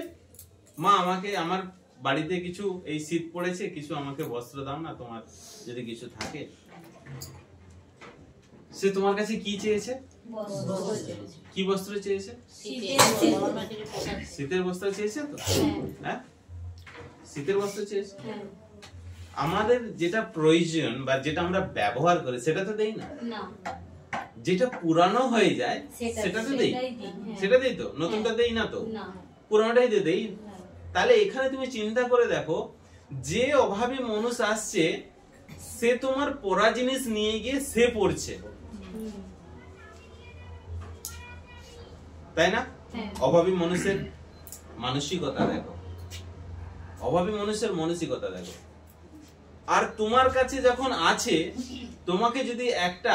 মা আমাকে আমার বাড়িতে কিছু এই শীত পড়েছে, কিছু আমাকে বস্ত্র দাও না, তোমার যদি কিছু থাকে। সে তোমার কাছে কি চেয়েছে? কি বস্ত্র চেয়েছে? শীতের বস্ত্র চেয়েছে তো? হ্যাঁ, শীতের বস্ত্র চেয়েছে। আমাদের যেটা প্রয়োজন বা যেটা আমরা ব্যবহার করি সেটা তো দেই না। যেটা পুরানো হয়ে যায় সেটা তো দেই, সেটা দেই তো, নতুনটা দেই না তো, পুরানোটাই দিয়ে দেই। তাহলে এখানে তুমি চিন্তা করে দেখো, যে অভাবী মানুষ আসছে সে তোমার পরা জিনিস নিয়ে গিয়ে সে পড়ছে, তাই না? অভাবী মানুষের মানসিকতা দেখো, অভাবী মানুষের মানসিকতা দেখো। আর তোমার কাছে যখন আছে, তোমাকে যদি একটা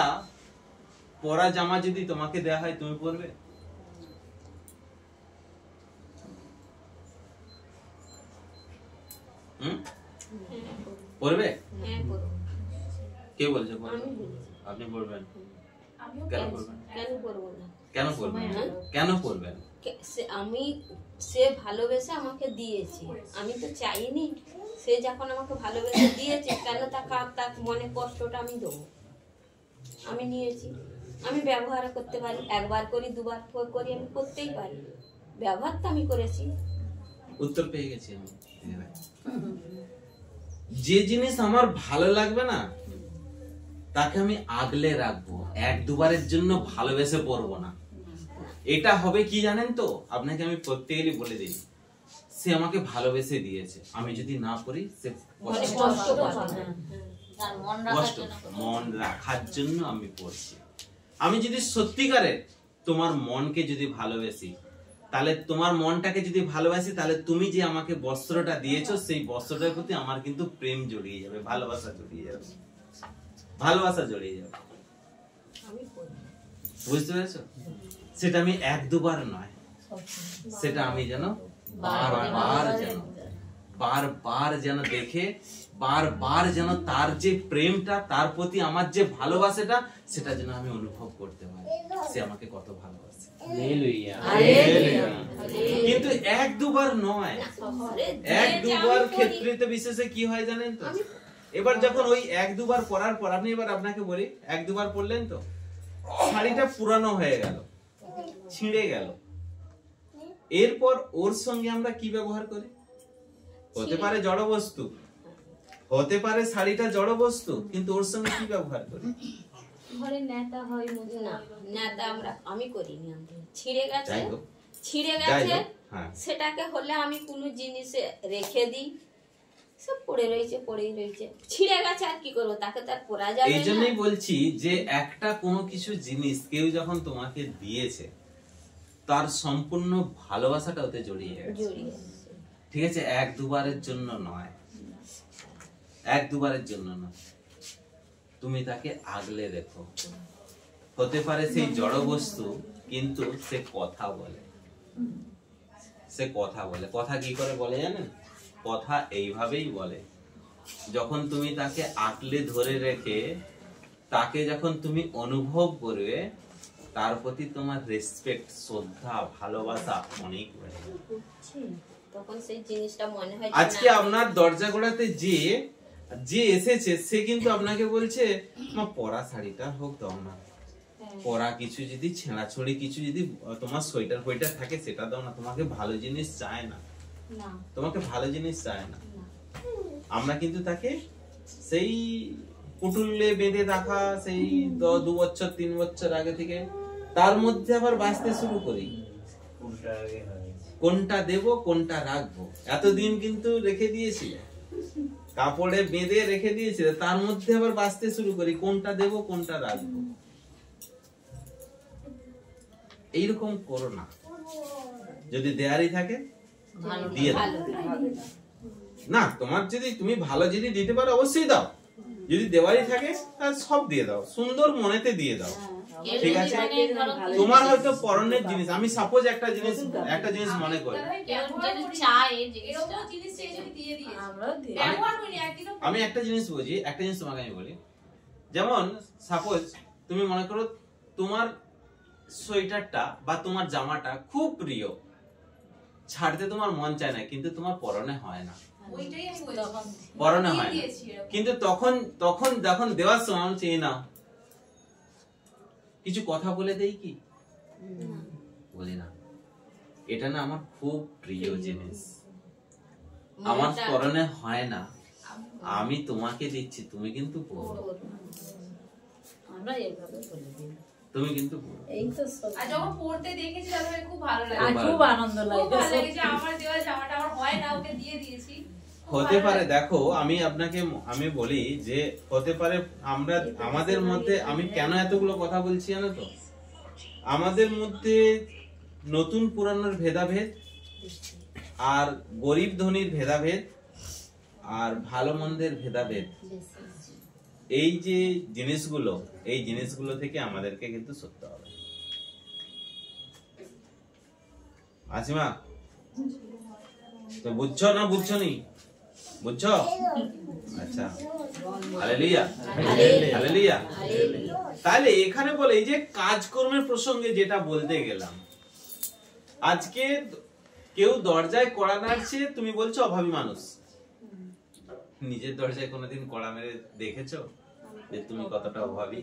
পরা জামা যদি তোমাকে দেয়া হয়, তুমি পরবে? পরবে? কে বলছে আপনি পরবেন? কেন পরবেন? কেন করবো না? কেন পরবেন? কেন পরবেন? আমি, সে ভালোবেসে আমাকে দিয়েছে, আমি তো চাইনি। সে যখন আমাকে ভালোবেসে দিয়েছে, কেন তার মনে কষ্টটা আমি দেবো? আমি নিয়েছি, আমি ব্যবহার করতে পারি, একবার করি দুবার করি, আমি করতেই পারি, ব্যবহার তো আমি করেছি। উত্তর পেয়ে গেছি আমি। যে জিনিস আমার ভালো লাগবে না তাকে আমি আগলে রাখবো, এক দুবারের জন্য ভালোবেসে পড়বো না। এটা হবে কি জানেন তো, আপনাকে আমি প্রত্যেকই বলে দিই, সে আমাকে ভালোবেসে দিয়েছে, আমি যদি না পড়ি সে কষ্ট, মন রাখার জন্য আমি পড়ছি। আমি যদি সত্যিকারের তোমার মনকে যদি ভালোবাসি, তাহলে তোমার মনটাকে যদি ভালোবাসি, তাহলে তুমি যে আমাকে বস্ত্রটা দিয়েছো সেই বস্ত্রটার প্রতি আমার কিন্তু প্রেম জড়িয়ে যাবে, ভালোবাসা জড়িয়ে যাবে, ভালোবাসা জড়িয়ে যাবে। বুঝতে পেরেছো? সেটা আমি এক দুবার নয়, সেটা আমি যেন বারবার যেন দেখে, বারবার যেন তার যে প্রেমটা, তার প্রতি আমার যে ভালোবাসাটা, সেটা যেন আমি অনুভব করতে পারি, সে আমাকে কত ভালোবাসে। কিন্তু এক দুবার নয়, এক দুবার ক্ষেত্রে বিশেষে কি হয় জানেন তো, এবার যখন ওই এক দুবার পরার পর, আপনি এবার আপনাকে বলি, এক দুবার পরলেন তো, শাড়িটা পুরানো হয়ে গেল, ছিঁড়ে গেল, এরপর ওর সঙ্গে আমরা কি ব্যবহার করি? হতে পারে জড় বস্তু, হতে পারে শাড়িটা জড় বস্তু, কিন্তু ওর সঙ্গে কি ব্যবহার করি? ঘরে নেতা হয় না, নেতা আমি করিনি। ছিঁড়ে গেছে, সেটাকে হলে আমি কোনো জিনিসে রেখে দিই, সব পড়ে রয়েছে, পড়েই রয়েছে। ছিঁড়ে গেছে আর কি করবো, তাকে তার পরা যাবে না। এই জন্যই বলছি যে একটা কোনো কিছু জিনিস কেউ যখন তোমাকে দিয়েছে, তার সম্পূর্ণ ভালোবাসাটা ওতে জড়িয়ে গেছে, ঠিক আছে? এক দুবারের জন্য নয়, এক দুবারের জন্য নয়, তুমি তাকে আগলে রেখো। হতে পারে সেই জড় বস্তু, কিন্তু সে কথা বলে, সে কথা বলে। কথা কি করে বলে জানেন? কথা এইভাবেই বলে, যখন তুমি তাকে আঁকলে ধরে রেখে তাকে যখন তুমি অনুভব করবে, তার প্রতি তোমার রেসপেক্ট, শ্রদ্ধা, ভালোবাসা অনেক বেড়ে যাবে। তখন সেই জিনিসটা মনে হয় আজকে আপনার দরজা গোড়াতে যে এসেছে, সে কিন্তু আপনাকে বলছে মা পরা শাড়িটা হোক দাও না, পরা কিছু যদি ছেঁড়াছড়ি কিছু যদি তোমার সোয়েটার ফোয়েটার থাকে সেটা দাও না, তোমাকে ভালো জিনিস চায় না, তোমাকে ভালো জিনিস চায় না। আমরা কিন্তু তাকে সেই পুটুলে বেঁধে রাখা সেই 2 বছর 3 বছর আগে থেকে তার মধ্যে আবার বাঁচতে শুরু করি, কোনটা দেব কোনটা রাখবো। এতদিন কিন্তু রেখে দিয়েছিল, কাপড়ে বেঁধে রেখে দিয়েছিল, তার মধ্যে আবার বাঁচতে শুরু করি, কোনটা দেব কোনটা রাখবো। এইরকম করো না, যদি দেয়ারই থাকে দিয়ে দাও, না, তোমার যদি তুমি ভালো যদি দিতে পারো অবশ্যই দাও, যদি দেওয়ারই থাকে তাহলে সব দিয়ে দাও, সুন্দর মনেতে দিয়ে দাও, ঠিক আছে? তোমার হয়তো পরনের জিনিস, আমি সাপোজ একটা জিনিস মনে করি, আমি একটা জিনিস বুঝি, একটা জিনিস তোমাকে আমি বলি, যেমন সাপোজ তুমি মনে করো তোমার সোয়েটারটা বা তোমার জামাটা খুব প্রিয়, ছাড়তে তোমার মন চায় না, কিন্তু তোমার পরনে হয় না, পরনে হয় না, কিন্তু তখন যখন দেওয়ার সময় আমি চেয়ে নাও, কিছু কথা বলে দেই কি? বলি না, এটা না আমার খুব প্রিয় জিনিস, আমার পরনে হয় না, আমি তোমাকে দিচ্ছি, তুমি কিন্তু পরো, আমরা এইভাবে বলে দিই, তুমি কিন্তু পরো। এই তো আর যখন পড়তে দেখেছি তাহলে খুব ভালো লাগে, খুব আনন্দ খুব ভালো লাগে লাগে যে আমার দেওয়া জামাটা আমার হয় না, ওকে দিয়ে দিয়েছি। হতে পারে, দেখো আমি বলি যে হতে পারে আমাদের মধ্যে, আমি কেন এতগুলো কথা বলছি জানো তো, আমাদের মধ্যে নতুন পুরানোর ভেদাভেদ, আর গরিব ধনীর ভেদাভেদ, আর ভালো মন্দের ভেদাভেদ, এই যে জিনিসগুলো থেকে আমাদেরকে কিন্তু সরতে হবে। আসিমা, তো বুঝছো না বুঝছো নি? বুঝছো? আচ্ছা, হালেলুয়া, হালেলুয়া। তাহলে এখানে বলে এই যে কাজকর্মের প্রসঙ্গে যেটা বলতে গেলাম, আজকে কেউ দরজায় কড়া নাড়ছে, তুমি বলছো অভাবী মানুষ, নিজের দরজায় কোনোদিন কড়া মেরে দেখেছো যে তুমি কতটা অভাবী?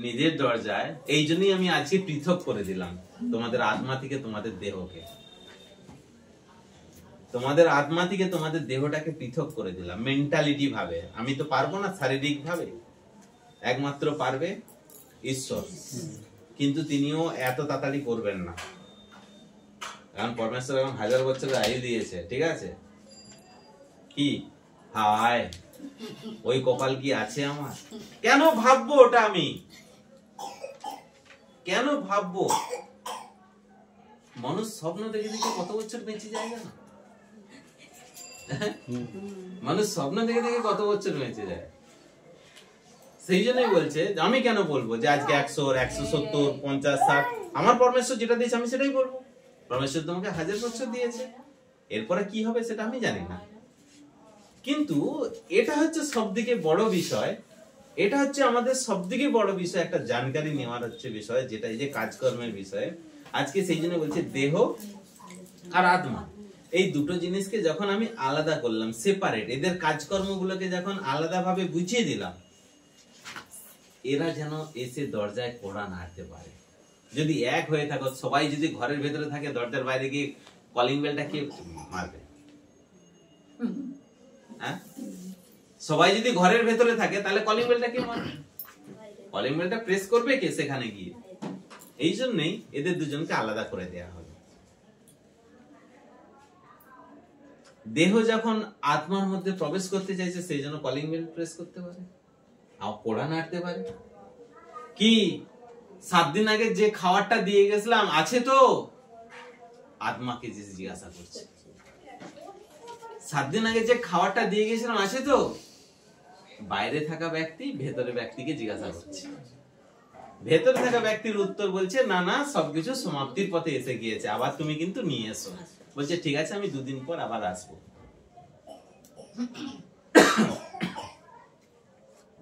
নিজের দরজায়, এই জন্যই আমি আজকে পৃথক করে দিলাম তোমাদের আত্মা থেকে তোমাদের দেহকে, তোমাদের আত্মা থেকে তোমাদের দেহটাকে পৃথক করে দিলাম মেন্টালিটি ভাবে। আমি তো পারবো না শারীরিক ভাবে, একমাত্র পারবে ঈশ্বর, কিন্তু তিনিও এত তাড়াতাড়ি করবেন না, কারণ পরমেশ্বর এখন 1000 বছরের আয়ু দিয়েছে, ঠিক আছে? কি হায়, ওই কপাল কি আছে আমার? কেন ভাববো ওটা? আমি কেন ভাববো? মানুষ স্বপ্ন দেখে দেখে কত বছর বেঁচে যায় না? মানুষ স্বপ্ন দেখে দেখে কত বছর বেঁচে যায়। সেই জন্যই বলছে, আমি কেন বলবো যে আজকে 100, 170, 50, 60, আমার পরমেশ্বর যেটা দিয়েছে আমি সেটাই বলবো। পরমেশ্বর তোমাকে 1000 বছর দিয়েছে, এরপরে কি হবে সেটা আমি জানি না, কিন্তু এটা হচ্ছে সবথেকে বড় বিষয়, এটা হচ্ছে আমাদের সবথেকে বড় বিষয়, একটা জানকারি নেওয়ার হচ্ছে বিষয়, যেটা এই যে কাজকর্মের বিষয়ে আজকে। সেই জন্য বলছে দেহ আর আত্মা, এই দুটো জিনিসকে যখন আমি আলাদা করলাম, সেপারেট, এদের কাজকর্মগুলোকে যখন আলাদাভাবে বুঝিয়ে দিলাম, এরা যেন এসে দরজায় কড়া নাড়তে পারে। যদি এক হয়ে থাকো, সবাই যদি ঘরের ভেতরে থাকে, দরজার বাইরে গিয়ে কলিং বেলটা কে মারবে? হ্যাঁ, সবাই যদি ঘরের ভেতরে থাকে তাহলে কলিং বেলটা কে মারবে? কলিং বেলটা প্রেস করবে কে সেখানে গিয়ে? এই জন্যই এদের দুজনকে আলাদা করে দেয়া হবে। দেহ যখন আত্মার মধ্যে প্রবেশ করতে চাইছে, সেই জন্য কলিং বেল প্রেস করতে পারে, আর কোড়া নাড়তে পারে। কি 7 দিন আগে যে খাবারটা দিয়ে গেছিলাম আছে তো? আত্মাকে জিজ্ঞাসা করছে, 7 দিন আগে যে খাবারটা দিয়ে গেছিলাম আছে তো? বাইরে থাকা ব্যক্তি ভেতরে ব্যক্তিকে জিজ্ঞাসা করছে, ভেতরে থাকা ব্যক্তির উত্তর বলছে না না, সবকিছু সমাপ্তির পথে এসে গিয়েছে, আবার তুমি কিন্তু নিয়ে এসো। বলছে ঠিক আছে, আমি 2 দিন পর আবার আসবো।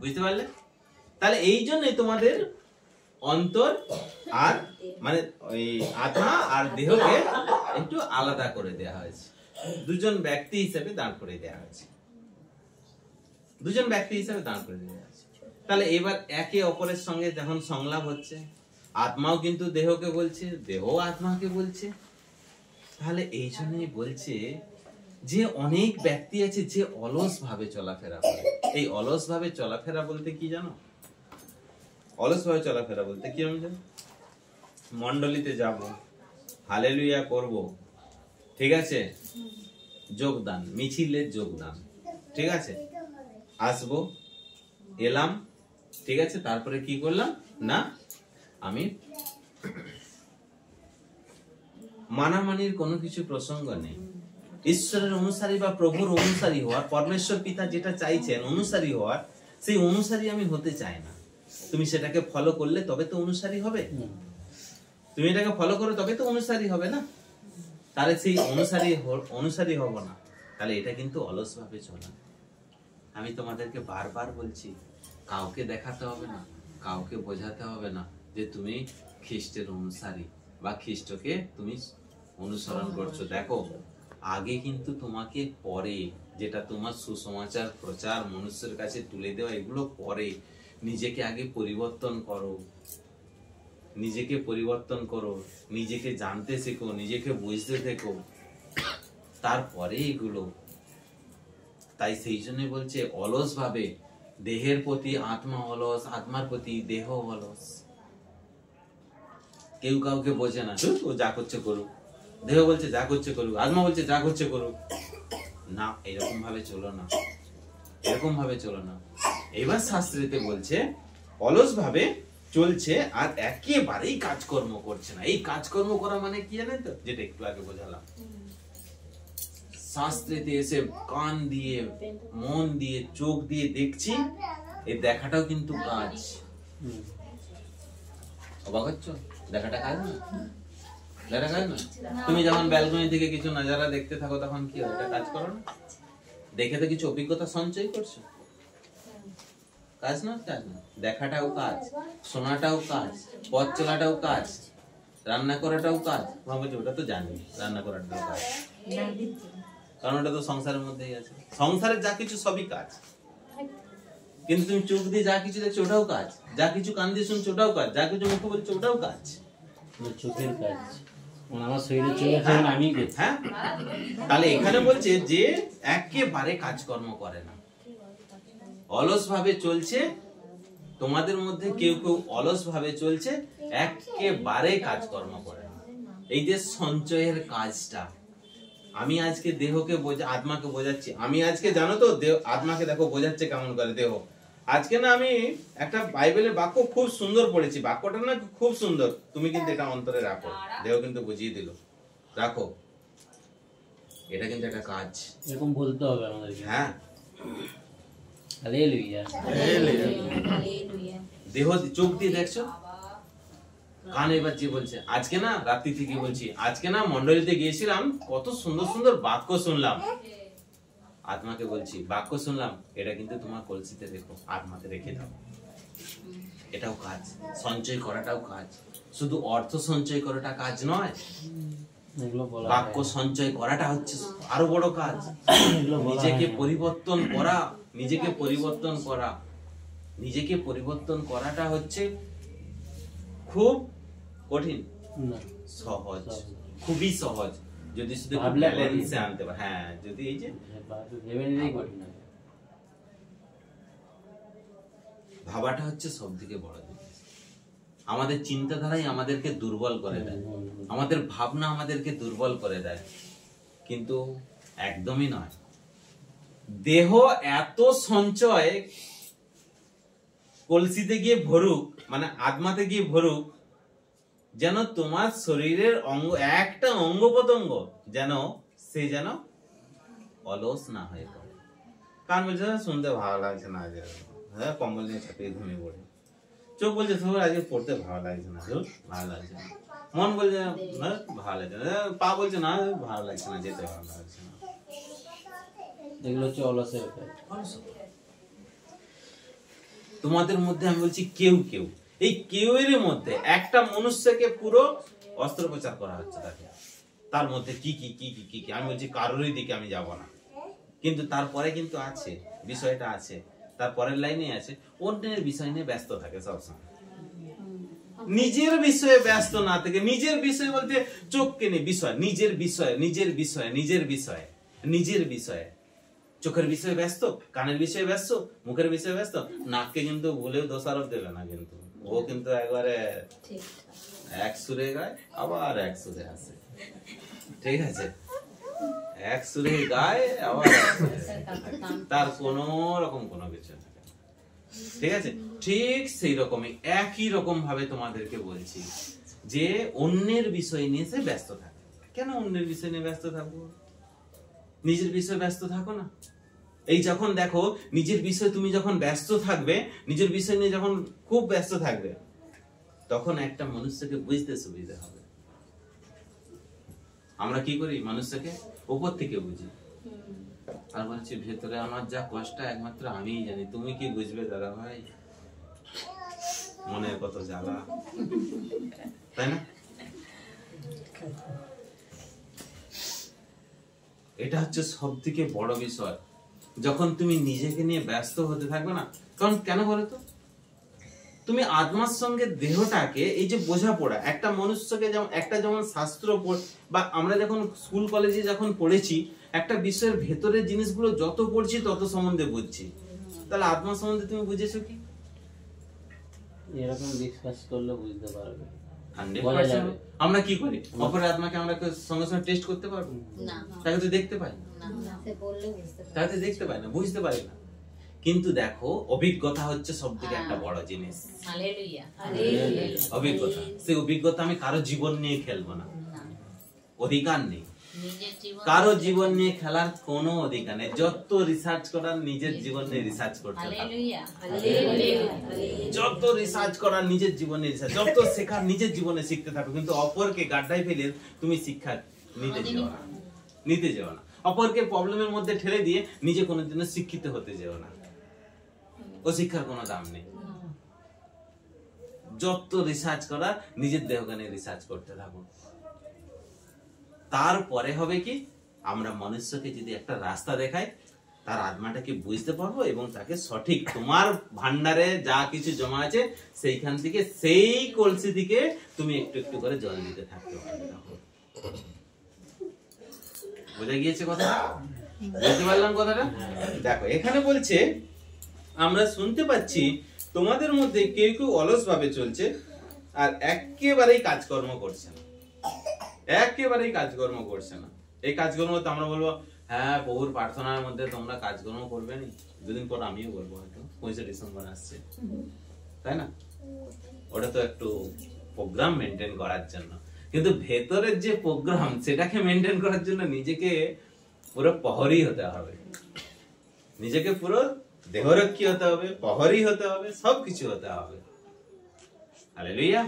বুঝতে পারলে? তাহলে এই জন্যই তোমাদের অন্তর আর মানে ওই আত্মা আর দেহকে একটু আলাদা করে দেয়া হয়েছে, দুজন ব্যক্তি হিসেবে দাঁড় করে দেয়া হয়েছে, দুজন ব্যক্তি হিসেবে দাঁড় করে দেয়া হয়েছে। তাহলে এবার একে অপরের সঙ্গে যখন সংলাপ হচ্ছে, আত্মাও কিন্তু দেহকে বলছে, দেহ আত্মাকে বলছে, তাহলে এই জন্যই বলছে যে অনেক ব্যক্তি আছে যে অলস ভাবে চলাফেরা করে। এই অলস ভাবে চলাফেরা বলতে কি জানো? অলস ভাবে চলাফেরা বলতে কি আমি জানো? মন্ডলীতে যাব, হালেলুয়া করব, ঠিক আছে, যোগদান, মিছিলের যোগদান, ঠিক আছে, আসবো, এলাম, ঠিক আছে, তারপরে কি করলাম না, আমি মানামানির কোনো কিছু প্রসঙ্গ নেই, ঈশ্বরের অনুসারী বা প্রভুর অনুসারী হওয়ার, পরমেশ্বর পিতা যেটা চাইছেন অনুসারী হওয়ার, সেই অনুসারী আমি হতে চাই না। তুমি সেটাকে ফলো করলে তবে তো অনুসারী হবে। তুমি এটাকে ফলো করো তবে তো অনুসারী হবে না। তাহলে সেই অনুসারী হব না, তাহলে এটা কিন্তু অলস ভাবে চলা। আমি তোমাদেরকে বারবার বলছি, কাউকে দেখাতে হবে না, কাউকে বোঝাতে হবে না যে তুমি খ্রিস্টের অনুসারী বা খ্রিস্টকে তুমি অনুসরণ করছো। দেখো, আগে কিন্তু তোমাকে পরে, যেটা তোমার সুসমাচার প্রচার মানুষের কাছে তুলে দেওয়া, এগুলো পরে। নিজেকে আগে পরিবর্তন করো, নিজেকে পরিবর্তন করো, নিজেকে জানতে শেখো, নিজেকে বুঝতে থেকো, তারপরে এগুলো। তাই সেই জন্য বলছে অলস ভাবে, দেহের প্রতি আত্মা অলস, আত্মার প্রতি দেহ অলস। কেউ কাউকে বোঝে না, ও যা করছে করুক, দেহ বলছে যা করছে করুক, আত্মা বলছে যা করছে করুক। না, এরকম ভাবে চলো না, এরকম ভাবে চলো না। এবার শাস্ত্রীতে বলছে অলস ভাবে চলছে আর একেবারেই কাজকর্ম করছে না। এই কাজকর্ম করা মানে কি জানেন তো, যেটা একটু আগে বোঝালাম। শাস্ত্রেতে এসে কান দিয়ে, মন দিয়ে, চোখ দিয়ে দেখছি, এই দেখাটাও কিন্তু কাজ। অবাক হচ্ছ? দেখাটা কাজ না? দেখা কাজ না? তুমি যখন ব্যালকনি থেকে কিছু নজারা দেখতে থাকো তখন কি হয়? এটা কাজ করো না? দেখে তো কিছু অভিজ্ঞতা সঞ্চয় করছো, কাজ না? কাজ না? দেখাটাও কাজ, শোনাটাও কাজ, পথ চলাটাও কাজ, রান্না করাটাও কাজ। ভাবছি ওটা তো জানি, রান্না করাটাও কাজ, কারণ ওটা তো সংসারের মধ্যেই আছে। সংসারের যা কিছু সবই কাজ। কিন্তু তুমি চোখ দিয়ে যা কিছু দেখছো ওটাও কাজ, যা কিছু কান দিয়ে শুনছো ওটাও কাজ, যা কিছু মুখে বলছো ওটাও কাজ। চোখের কাজ আমার শরীরে চলে আসে, আমি করছি। হ্যাঁ, তাহলে এখানে বলছে যে একেবারে কাজকর্ম করে না, অলস ভাবে চলছে। তোমাদের মধ্যে কেউ কেউ অলস ভাবে চলছে, একেবারে কাজকর্ম করে না। এই যে সঞ্চয়ের কাজটা, আমি আজকে দেহকে আত্মাকে বোঝাচ্ছি। আমি আজকে জানো তো আত্মাকে দেখো বোঝাচ্ছে কেমন করে দেহ। আজকে না আমি একটা বাইবেলের বাক্য খুব সুন্দর পড়েছি, বাক্যটা না খুব সুন্দর, তুমি কিন্তু এটা অন্তরে রাখো। দেহ কিন্তু বুঝিয়ে দিল, রাখো, এটা কিন্তু একটা কাজ। এরকম বলতে হবে আমাদেরকে। হ্যাঁ, হালেলুয়া। দেহ চোখ দিয়ে দেখছো, কান এবার যে বলছে। আজকে না রাত্রি থেকে বলছি, আজকে না মন্ডলীতে গিয়েছিলাম, কত সুন্দর সুন্দর বাক্য শুনলাম। আত্মাকে বলছি, বাক্য শুনলাম, এটা কিন্তু তোমার কলসিতে রেখো, আত্মাতে রেখে দাও। এটাও কাজ, সঞ্চয় করাটাও কাজ। শুধু অর্থ সঞ্চয় করাটা কাজ নয়, বাক্য সঞ্চয় করাটা হচ্ছে আরো বড় কাজ। নিজেকে পরিবর্তন করা, নিজেকে পরিবর্তন করা, নিজেকে পরিবর্তন করাটা হচ্ছে খুব কঠিন, সহজ, খুবই সহজ, যদি শুধু ব্যালেন্সে আনতে পারে। হ্যাঁ, যদি এই যে ভাবাটা হচ্ছে সব থেকে বড় জিনিস। আমাদের চিন্তাধারাই আমাদেরকে দুর্বল করে দেয়, আমাদের ভাবনা আমাদেরকে দুর্বল করে দেয়, কিন্তু একদমই নয়। দেহ এত সঞ্চয় কলসিতে গিয়ে ভরুক, মানে আত্মাতে গিয়ে ভরুক, যেন তোমার শরীরের অঙ্গ, একটা অঙ্গ প্রত্যঙ্গ যেন সে যেন অলস না হয়ে পড়ে। কান বলছে শুনতে ভালো লাগছে না, হ্যাঁ কম্বল নিয়ে চাপিয়ে ঘুমিয়ে পড়ে। চোখ বলছে আজকে পড়তে ভালো লাগছে না, ভালো লাগছে না। মন বলছে ভালো লাগছে না, পা বলছে না ভালো লাগছে না, যেতে ভালো লাগছে না। এগুলো হচ্ছে অলসের কাজ। তোমাদের মধ্যে আমি বলছি কেউ কেউ, এই কেউয়ের মধ্যে একটা মনুষ্যকে পুরো অস্ত্রোপচার করা হচ্ছে তাকে, তার মধ্যে কি কি কি কি কি আমি বলছি কারোরই দিকে আমি যাব না, কিন্তু তারপরে কিন্তু আছে বিষয়টা আছে, তারপরের লাইনে আছে অন্যের বিষয় নিয়ে ব্যস্ত থাকে সবসময়। নিজের বিষয়ে ব্যস্ত না থেকে, নিজের বিষয় বলতে চোখকে নিয়ে বিষয়, নিজের বিষয়, নিজের বিষয়, নিজের বিষয়, নিজের বিষয়ে, চোখের বিষয়ে ব্যস্ত, কানের বিষয়ে ব্যস্ত, মুখের বিষয়ে ব্যস্ত। নাককে কিন্তু ভুলেও দোষারোপ দেবে না, কিন্তু ও কিন্তু একবারে এক সুরে গায় আবার এক সুরে আসে, ঠিক আছে? এক সুরে গায় আবার তার কোন রকম কোনো কিছু না, ঠিক আছে? ঠিক সেই রকমই একই রকম ভাবে তোমাদেরকে বলছি যে অন্যের বিষয় নিয়ে সে ব্যস্ত থাকে। কেন অন্যের বিষয় নিয়ে ব্যস্ত থাকবো? নিজের বিষয়ে ব্যস্ত থাকো না। এই যখন দেখো নিজের বিষয়ে তুমি যখন ব্যস্ত থাকবে, নিজের বিষয় নিয়ে যখন খুব ব্যস্ত থাকবে, তখন একটা মানুষকে বুঝতে সুবিধা হবে। আমরা কি করি, মানুষকে উপর থেকে বুঝি আর বলছি ভেতরে আমার যা কষ্ট একমাত্র আমিই জানি, তুমি কি বুঝবে দাদা ভাই, মনের কত জ্বালা, তাই না? এটা হচ্ছে সব থেকে বড় বিষয়। যখন তুমি নিজেকে নিয়ে ব্যস্ত হতে থাকবে না, কারণ কেন বলো তো, তুমি আত্মার সঙ্গে দেহটাকে এই যে বোঝাপড়া, একটা মনুষ্যকে যেমন একটা যেমন শাস্ত্র বা আমরা যখন স্কুল কলেজে যখন পড়েছি, একটা বিষয়ের ভেতরের জিনিসগুলো যত পড়ছি তত সম্বন্ধে বুঝছি। তাহলে আত্মা সম্বন্ধে তুমি বুঝেছো কি? এরকম ডিসকাস করলে বুঝতে পারবে। 100%। আমরা কি করি, অপরের আত্মাকে আমরা সঙ্গে সঙ্গে টেস্ট করতে পারবো না, তাকে তো দেখতে পাই না, সে বললে বুঝতে পারবে। তাকে তো দেখতে পাই না, বুঝতে পারি না। কিন্তু দেখো অভিজ্ঞতা হচ্ছে সব থেকে একটা বড় জিনিস। হালেলুয়া। অভিজ্ঞতা, সেই অভিজ্ঞতা আমি কারো জীবন নিয়ে খেলবো না, অধিকার নেই। কারো জীবন নিয়ে খেলার কোনো অধিকার নেই। যত রিসার্চ করার নিজের জীবন নিয়ে রিসার্চ করতে থাকো, যত রিসার্চ করার নিজের জীবনে রিসার্চ, যত শেখার নিজের জীবনে শিখতে থাকো, কিন্তু অপরকে গাড্ডায় ফেলে তুমি শিক্ষা নিতে যেও না। অপরকে প্রবলেমের মধ্যে ঠেলে দিয়ে নিজে কোনোদিনও শিক্ষিত হতে যেও না, ও শিক্ষার কোনো দাম নেই। যত রিসার্চ করার নিজের দেহকে নিয়ে রিসার্চ করতে থাকো। তারপরে হবে কি, আমরা মনুষ্যকে যদি একটা রাস্তা দেখাই, তার আত্মাটাকে বুঝতে পারবো এবং তাকে সঠিক তোমার ভান্ডারে যা কিছু জমা আছে সেইখান থেকে, সেই কলসি থেকে তুমি একটু একটু করে জল দিতে থাকতে পারবে। বোঝা গিয়েছে কথাটা? বুঝতে পারলাম কথাটা? দেখো এখানে বলছে, আমরা শুনতে পাচ্ছি তোমাদের মধ্যে কেউ কেউ অলস ভাবে চলছে আর একেবারেই কাজকর্ম করছে না, একেবারেই কাজকর্ম করছে না। এই কাজকর্ম তো আমরা বলবো, হ্যাঁ প্রভুর প্রার্থনার মধ্যে তোমরা কাজকর্ম করবে না, দুদিন পর আমিও বলবো, হয়তো 25 ডিসেম্বর আসছে, তাই না? ওটা তো একটু প্রোগ্রাম মেনটেন করার জন্য, কিন্তু ভেতরের যে প্রোগ্রাম সেটাকে মেনটেন করার জন্য নিজেকে পুরো প্রহরী হতে হবে, নিজেকে পুরো দেহরক্ষী হতে হবে, প্রহরী হতে হবে, সবকিছু হতে হবে। Hallelujah,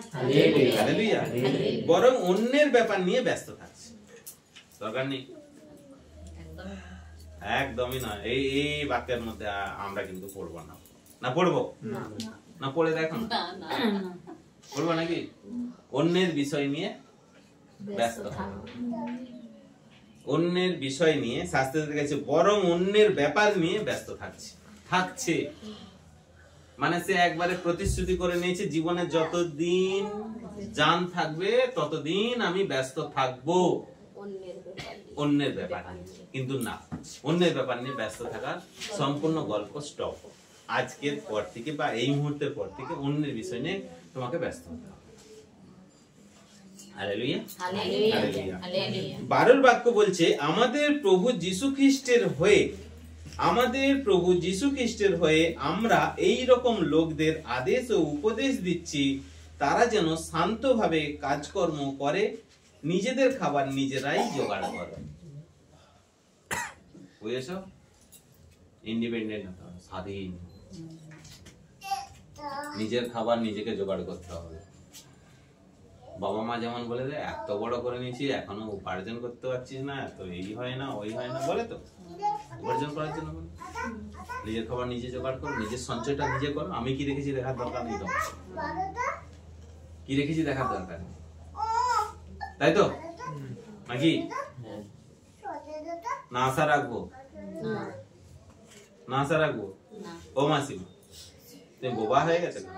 hallelujah. বরং অন্যের ব্যাপার নিয়ে ব্যস্ত থাকছে, দরকার নেই, একদমই না। এই বাক্যের মধ্যে আমরা কিন্তু পড়বো না। না পড়বো না, পড়ে দেখো না, পড়বো নাকি? অন্যের বিষয় নিয়ে ব্যস্ত, অন্যের বিষয় নিয়ে শাস্ত্রে গেছে, বরং অন্যের ব্যাপার নিয়ে ব্যস্ত থাকছে। মানে সে একবারে প্রতিশ্রুতি করে নিয়েছে, জীবনে যতদিন জান থাকবে ততদিন আমি ব্যস্ত থাকবো অন্যের ব্যাপার নিয়ে। কিন্তু না, অন্যের ব্যাপার নিয়ে ব্যস্ত থাকার সম্পূর্ণ গল্প স্টপ। আজকের পর থেকে বা এই মুহূর্তের পর থেকে অন্যের বিষয় নিয়ে তোমাকে ব্যস্ত হতে হবে। Hallelujah, hallelujah. 12 বাক্য বলছে, আমাদের প্রভু যীশু খ্রিস্টের হয়ে আমরা এই রকম লোকদের আদেশ ও উপদেশ দিচ্ছি, তারা যেন শান্তভাবে কাজকর্ম করে, নিজেদের খাবার নিজেরাই জোগাড় করে। বুঝেছো? ইন্ডিপেন্ডেন্ট হতে হবে, স্বাধীন, নিজের খাবার নিজেকে জোগাড় করতে হবে। বাবা মা যেমন বলে দেয়, এত বড় করে নিয়েছি এখনো উপার্জন করতে পারছিস না, এত এই হয় না ওই হয় না, বলে তো উপার্জন করার জন্য বলে। নিজের খাবার নিজে জোগাড় করো, নিজের সঞ্চয়টা নিজে করো। আমি কি রেখেছি দেখার দরকার নেই, তোমার কি রেখেছি দেখার দরকার নেই, তাই তো নাকি? না আশা রাখবো, না আশা রাখবো। ও মাসিমা, তুমি বোবা হয়ে গেছে না?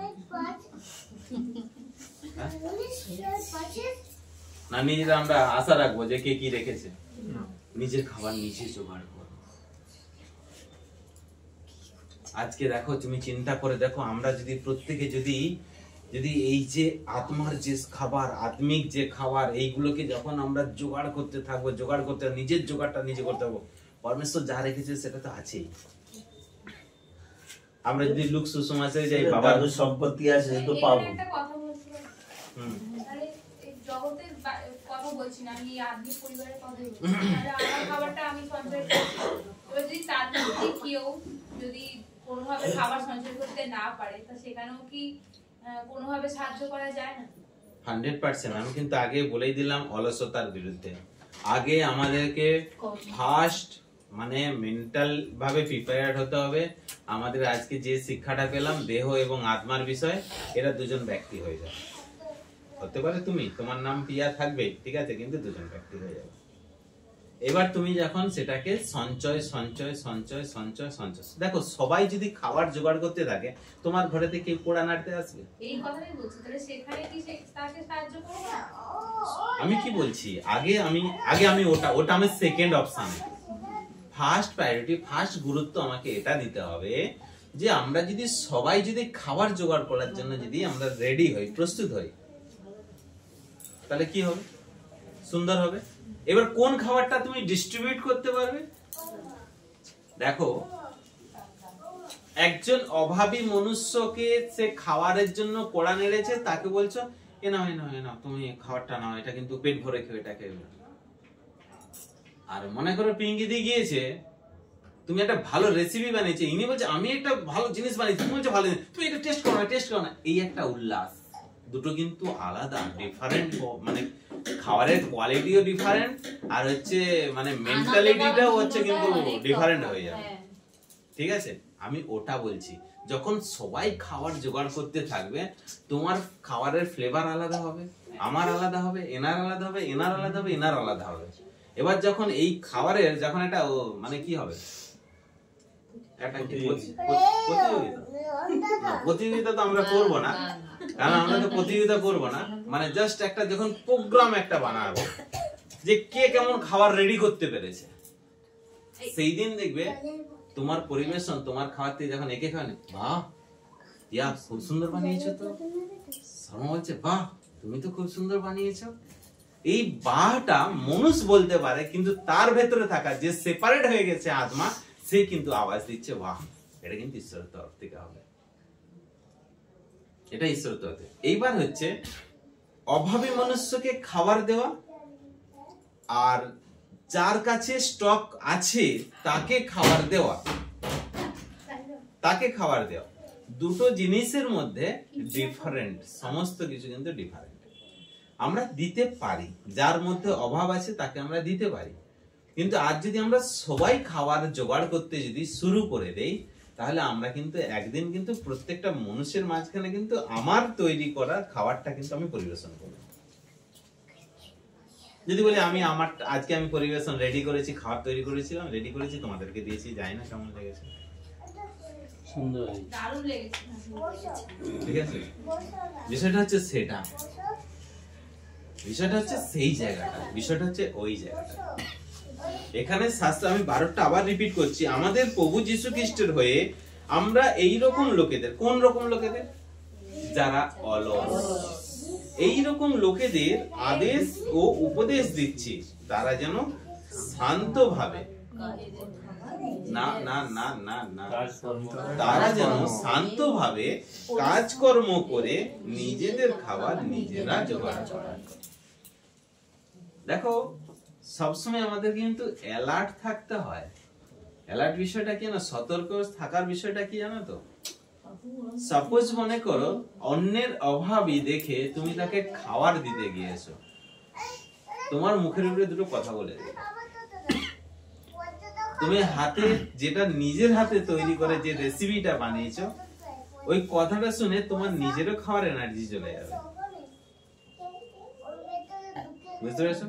নিজের আমরা আশা রাখবো যে কে কি রেখেছে, নিজের খাবার নিজে জোগাড় করো। আজকে দেখো, তুমি চিন্তা করে দেখো, আমরা যদি প্রত্যেকে যদি এই যে আত্মার যে খাবার, আত্মিক যে খাবার, এইগুলোকে যখন আমরা জোগাড় করতে থাকবো, নিজের জোগাড়টা নিজে করতে থাকবো, পরমেশ্বর যা রেখেছে সেটা তো আছেই। আমরা যদি লুক সুসমাসে যাই, বাবার সম্পত্তি আছে তো পাবো। একটা কথা বলছিলাম, তাহলে এই জগতের কথা বলছি, না, আমি আদমি পরিবারের কথাই বলছি। তাহলে আমার খাবারটা আমি সঞ্চয় করছি। এবার যদি তার মধ্যে কেউ যদি কোনোভাবে খাবার সঞ্চয় করতে না পারে, তা সেখানেও কি কোনোভাবে সাহায্য করা যায় না? 100%। আমি কিন্তু আগে বলেই দিলাম অলসতার বিরুদ্ধে। আগে আমাদেরকে ফার্স্ট মানে মেন্টাল ভাবে প্রিপেয়ার্ড হতে হবে। আমাদের আজকে যে শিক্ষাটা পেলাম দেহ এবং আত্মার বিষয়, এরা দুজন ব্যক্তি হয়ে যাবে। হতে পারে তুমি, তোমার নাম পিয়া থাকবে, ঠিক আছে, কিন্তু দুজন ব্যক্তি হয়ে যাবে। এবার তুমি যখন সেটাকে সঞ্চয় সঞ্চয় সঞ্চয় সঞ্চয় সঞ্চয়, দেখো সবাই যদি খাবার জোগাড় করতে থাকে, তোমার ঘরেতে কেউ কোড়া নাড়তে আসবে? এই কথাই বলছি। তাহলে সেখানে কি তাকে সাহায্য করবো না? আমি কি বলছি, আগে আমি ওটা আমি second option. First priority, first গুরুত্ব আমাকে এটা দিতে হবে যে আমরা যদি সবাই যদি খাবার জোগাড় করার জন্য যদি আমরা রেডি হই, প্রস্তুত হই, তাহলে কি হবে? সুন্দর হবে। এবার কোন খাবারটা তুমি ডিস্ট্রিবিউট করতে পারবে? দেখো, একজন অভাবী মনুষ্যকে সে খাবারের জন্য কোড়া নেড়েছে, তাকে বলছো এ নাও তুমি খাবারটা নাও, এটা কিন্তু পেট ভরে খেও, এটা খেয়ে। আর মনে করো পিঙ্কি দিয়ে গিয়েছে, তুমি একটা ভালো রেসিপি বানিয়েছে, ইনি বলছে আমি একটা ভালো জিনিস বানিয়েছি, তুমি বলছো ভালো, তুমি এটা টেস্ট করো না, এই একটা উল্লাস। দুটো কিন্তু আলাদা, ডিফারেন্ট, মানে খাবারের কোয়ালিটিও ডিফারেন্ট, আর হচ্ছে মানে মেন্টালিটিটাও হচ্ছে কিন্তু ডিফারেন্ট হয়ে যাবে। ঠিক আছে, আমি ওটা বলছি। যখন সবাই খাবার জোগাড় করতে থাকবে, তোমার খাবারের ফ্লেভার আলাদা হবে, আমার আলাদা হবে, এনার আলাদা হবে, এনার আলাদা হবে, এনার আলাদা হবে। এবার যখন এই খাবারের যখন একটা মানে কি হবে, একটা প্রতিযোগিতা তো আমরা করবো না, কারণ আমরা তো প্রতিযোগিতা করবো না, মানে জাস্ট একটা যখন প্রোগ্রাম একটা বানাবো যে কে কেমন খাবার রেডি করতে পেরেছে, সেই দিন দেখবে তোমার পরিবেশন, তোমার খাবার থেকে যখন একে খাওয়ানি, বাহ ইয়া খুব সুন্দর বানিয়েছো, তো শর্মা বলছে বাহ তুমি তো খুব সুন্দর বানিয়েছো। এই বাহটা মানুষ বলতে পারে, কিন্তু তার ভেতরে থাকা যে সেপারেট হয়ে গেছে আত্মা, সে কিন্তু আওয়াজ দিচ্ছে বাহ। এটা কিন্তু ঈশ্বরের তরফ থেকে হবে, এটা ঈশ্বরের তরফ থেকে। এইবার হচ্ছে অভাবী মনুষ্যকে খাবার দেওয়া, আর যার কাছে স্টক আছে তাকে খাবার দেওয়া, দুটো জিনিসের মধ্যে ডিফারেন্ট, সমস্ত কিছু কিন্তু ডিফারেন্ট। আমরা দিতে পারি, যার মধ্যে অভাব আছে তাকে আমরা দিতে পারি, কিন্তু আজ যদি আমরা সবাই খাবার জোগাড় করতে যদি শুরু করে দেই, তাহলে আমরা কিন্তু একদিন কিন্তু প্রত্যেকটা মানুষের মাঝখানে কিন্তু আমার তৈরি করা খাবারটা কিন্তু আমি পরিবেশন করব। যদি বলি আজকে আমি পরিবেশন রেডি করেছি, খাবার তৈরি করেছিলাম, রেডি করেছি, তোমাদেরকে দিয়েছি, জানি না কেমন লেগেছে, সুন্দর, দারুণ লেগেছে। ঠিক আছে, বিষয়টা হচ্ছে সেটা, বিষয়টা হচ্ছে সেই জায়গাটা, বিষয়টা হচ্ছে ওই জায়গাটা। এখানে শাস্ত্র, আমি 12টা আবার রিপিট করছি, আমাদের প্রভু যীশু খ্রিস্টের হয়ে আমরা এই রকম লোকেদের, কোন রকম লোকেদের? যারা অলস, এই রকম লোকেদের আদেশ ও উপদেশ দিচ্ছি, তারা যেন শান্তভাবে তারা যেন শান্তভাবে কাজকর্ম করে নিজেদের খাবার নিজেরা জোগাড় করে। দেখো, সবসময় আমাদের কিন্তু অ্যালার্ট থাকতে হয়। অ্যালার্ট বিষয়টা কি না, সতর্ক থাকার বিষয়টা কি জানো তো? সাপোজ মনে করো অন্যের অভাবী দেখে তুমি তাকে খাবার দিতে গিয়েছো, তোমার মুখের উপরে দুটো কথা বলে দিল, তুমি হাতে যেটা নিজের হাতে তৈরি করে যে রেসিপিটা বানিয়েছো, ওই কথাটা শুনে তোমার নিজেরও খাওয়ার এনার্জি চলে যাবে। বুঝতে পেরেছো?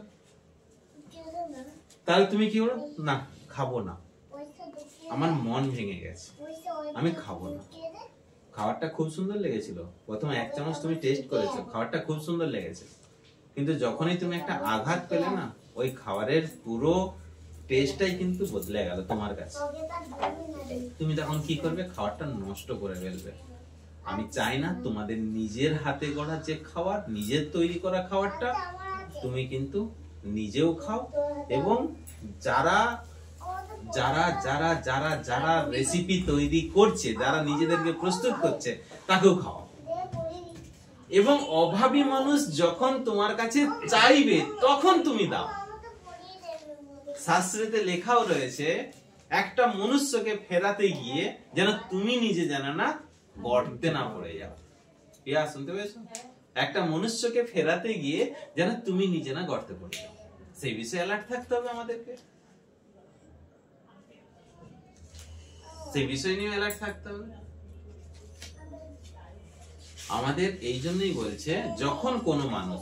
তাহলে তুমি কি করো, না খাবো না, আমার মন ভেঙে গেছে, আমি খাবো না। খাবারটা খুব সুন্দর লেগেছিল, প্রথম 1 চামচ তুমি টেস্ট করেছো, খাবারটা খুব সুন্দর লেগেছে, কিন্তু যখনই তুমি একটা আঘাত পেলে না, ওই খাবারের পুরো টেস্টটাই কিন্তু বদলে গেল তোমার কাছে। তুমি তখন কি করবে? খাবারটা নষ্ট করে ফেলবে। আমি চাই না তোমাদের নিজের হাতে গড়া যে খাবার, নিজের তৈরি করা খাবারটা তুমি কিন্তু নিজেও খাও, এবং যারা যারা যারা যারা যারা রেসিপি তৈরি করছে, যারা নিজেদেরকে প্রস্তুত করছে, তাকেও খাও। এবং অভাবী মানুষ যখন তোমার কাছে চাইবে তখন তুমি দাও। শাস্ত্রেতে লেখাও রয়েছে একটা মনুষ্যকে ফেরাতে গিয়ে যেন তুমি নিজে যেন না গর্তে না পড়ে যাও। ইয়া শুনতে পেয়েছো? একটা মনুষ্যকে ফেরাতে গিয়ে যেন তুমি নিজে না গর্তে পড়ে যাও, সেই বিষয়ে অ্যালার্ট থাকতে হবে আমাদেরকে, সেই বিষয় নিয়ে অ্যালার্ট থাকতে হবে আমাদের। এই জন্যই বলছে যখন কোনো মানুষ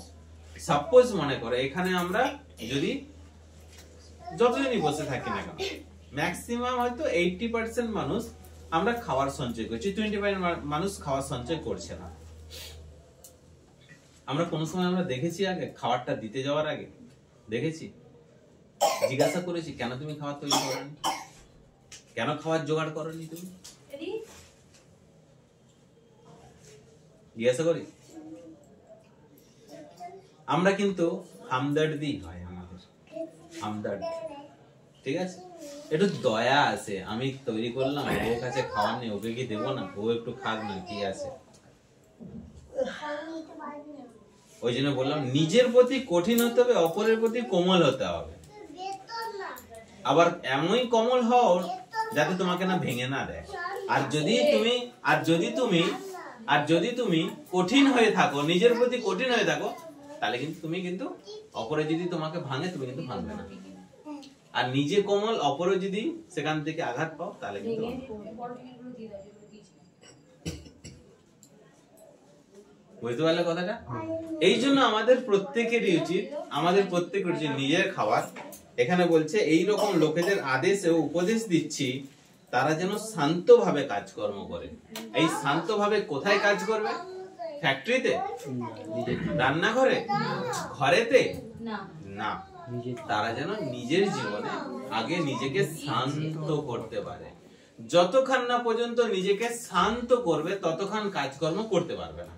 সাপোজ মনে করে এখানে আমরা যদি যতজনই বসে থাকি না কেন, ম্যাক্সিমাম হয়তো 80% মানুষ আমরা খাবার সঞ্চয় করছি, 20% মানুষ খাবার সঞ্চয় করছে না। আমরা কোন সময় আমরা দেখেছি আগে খাবারটা দিতে যাওয়ার আগে দেখেছি, জিজ্ঞাসা করেছি কেন তুমি খাবার তৈরি করনি, কেন খাবার জোগাড় করনি তুমি, জিজ্ঞাসা করি? আমরা কিন্তু হামদর্দি হয় আমাদের, হামদর্দ, ঠিক আছে, একটু দয়া আছে, আমি তৈরি করলাম ওর কাছে খাবার নেই, ওকে কি দেবো না, ও একটু খাক না, কি আছে। ওই জন্য বললাম নিজের প্রতি কঠিন হতে হবে, অপরের প্রতি কোমল হতে হবে। আবার এমনই কোমল হও যাতে তোমাকে না ভেঙে না দেয়। আর যদি তুমি কঠিন হয়ে থাকো, নিজের প্রতি কঠিন হয়ে থাকো, তাহলে কিন্তু তুমি কিন্তু অপরে যদি তোমাকে ভাঙে তুমি কিন্তু ভাঙবে না। আর নিজে কোমল, অপরে যদি সেখান থেকে আঘাত পাও তাহলে কিন্তু বুঝতে পারলে কথাটা? এই জন্য আমাদের প্রত্যেকেরই উচিত নিজের খাবার। এখানে বলছে এই রকম লোকেদের আদেশ ও উপদেশ দিচ্ছি তারা যেন শান্তভাবে কাজকর্ম করে। এই শান্তভাবে কোথায় কাজ করবে? ফ্যাক্টরিতে, রান্নাঘরে, ঘরেতে না, তারা যেন নিজের জীবনে আগে নিজেকে শান্ত করতে পারে। যতক্ষণ না পর্যন্ত নিজেকে শান্ত করবে ততক্ষণ কাজকর্ম করতে পারবে না।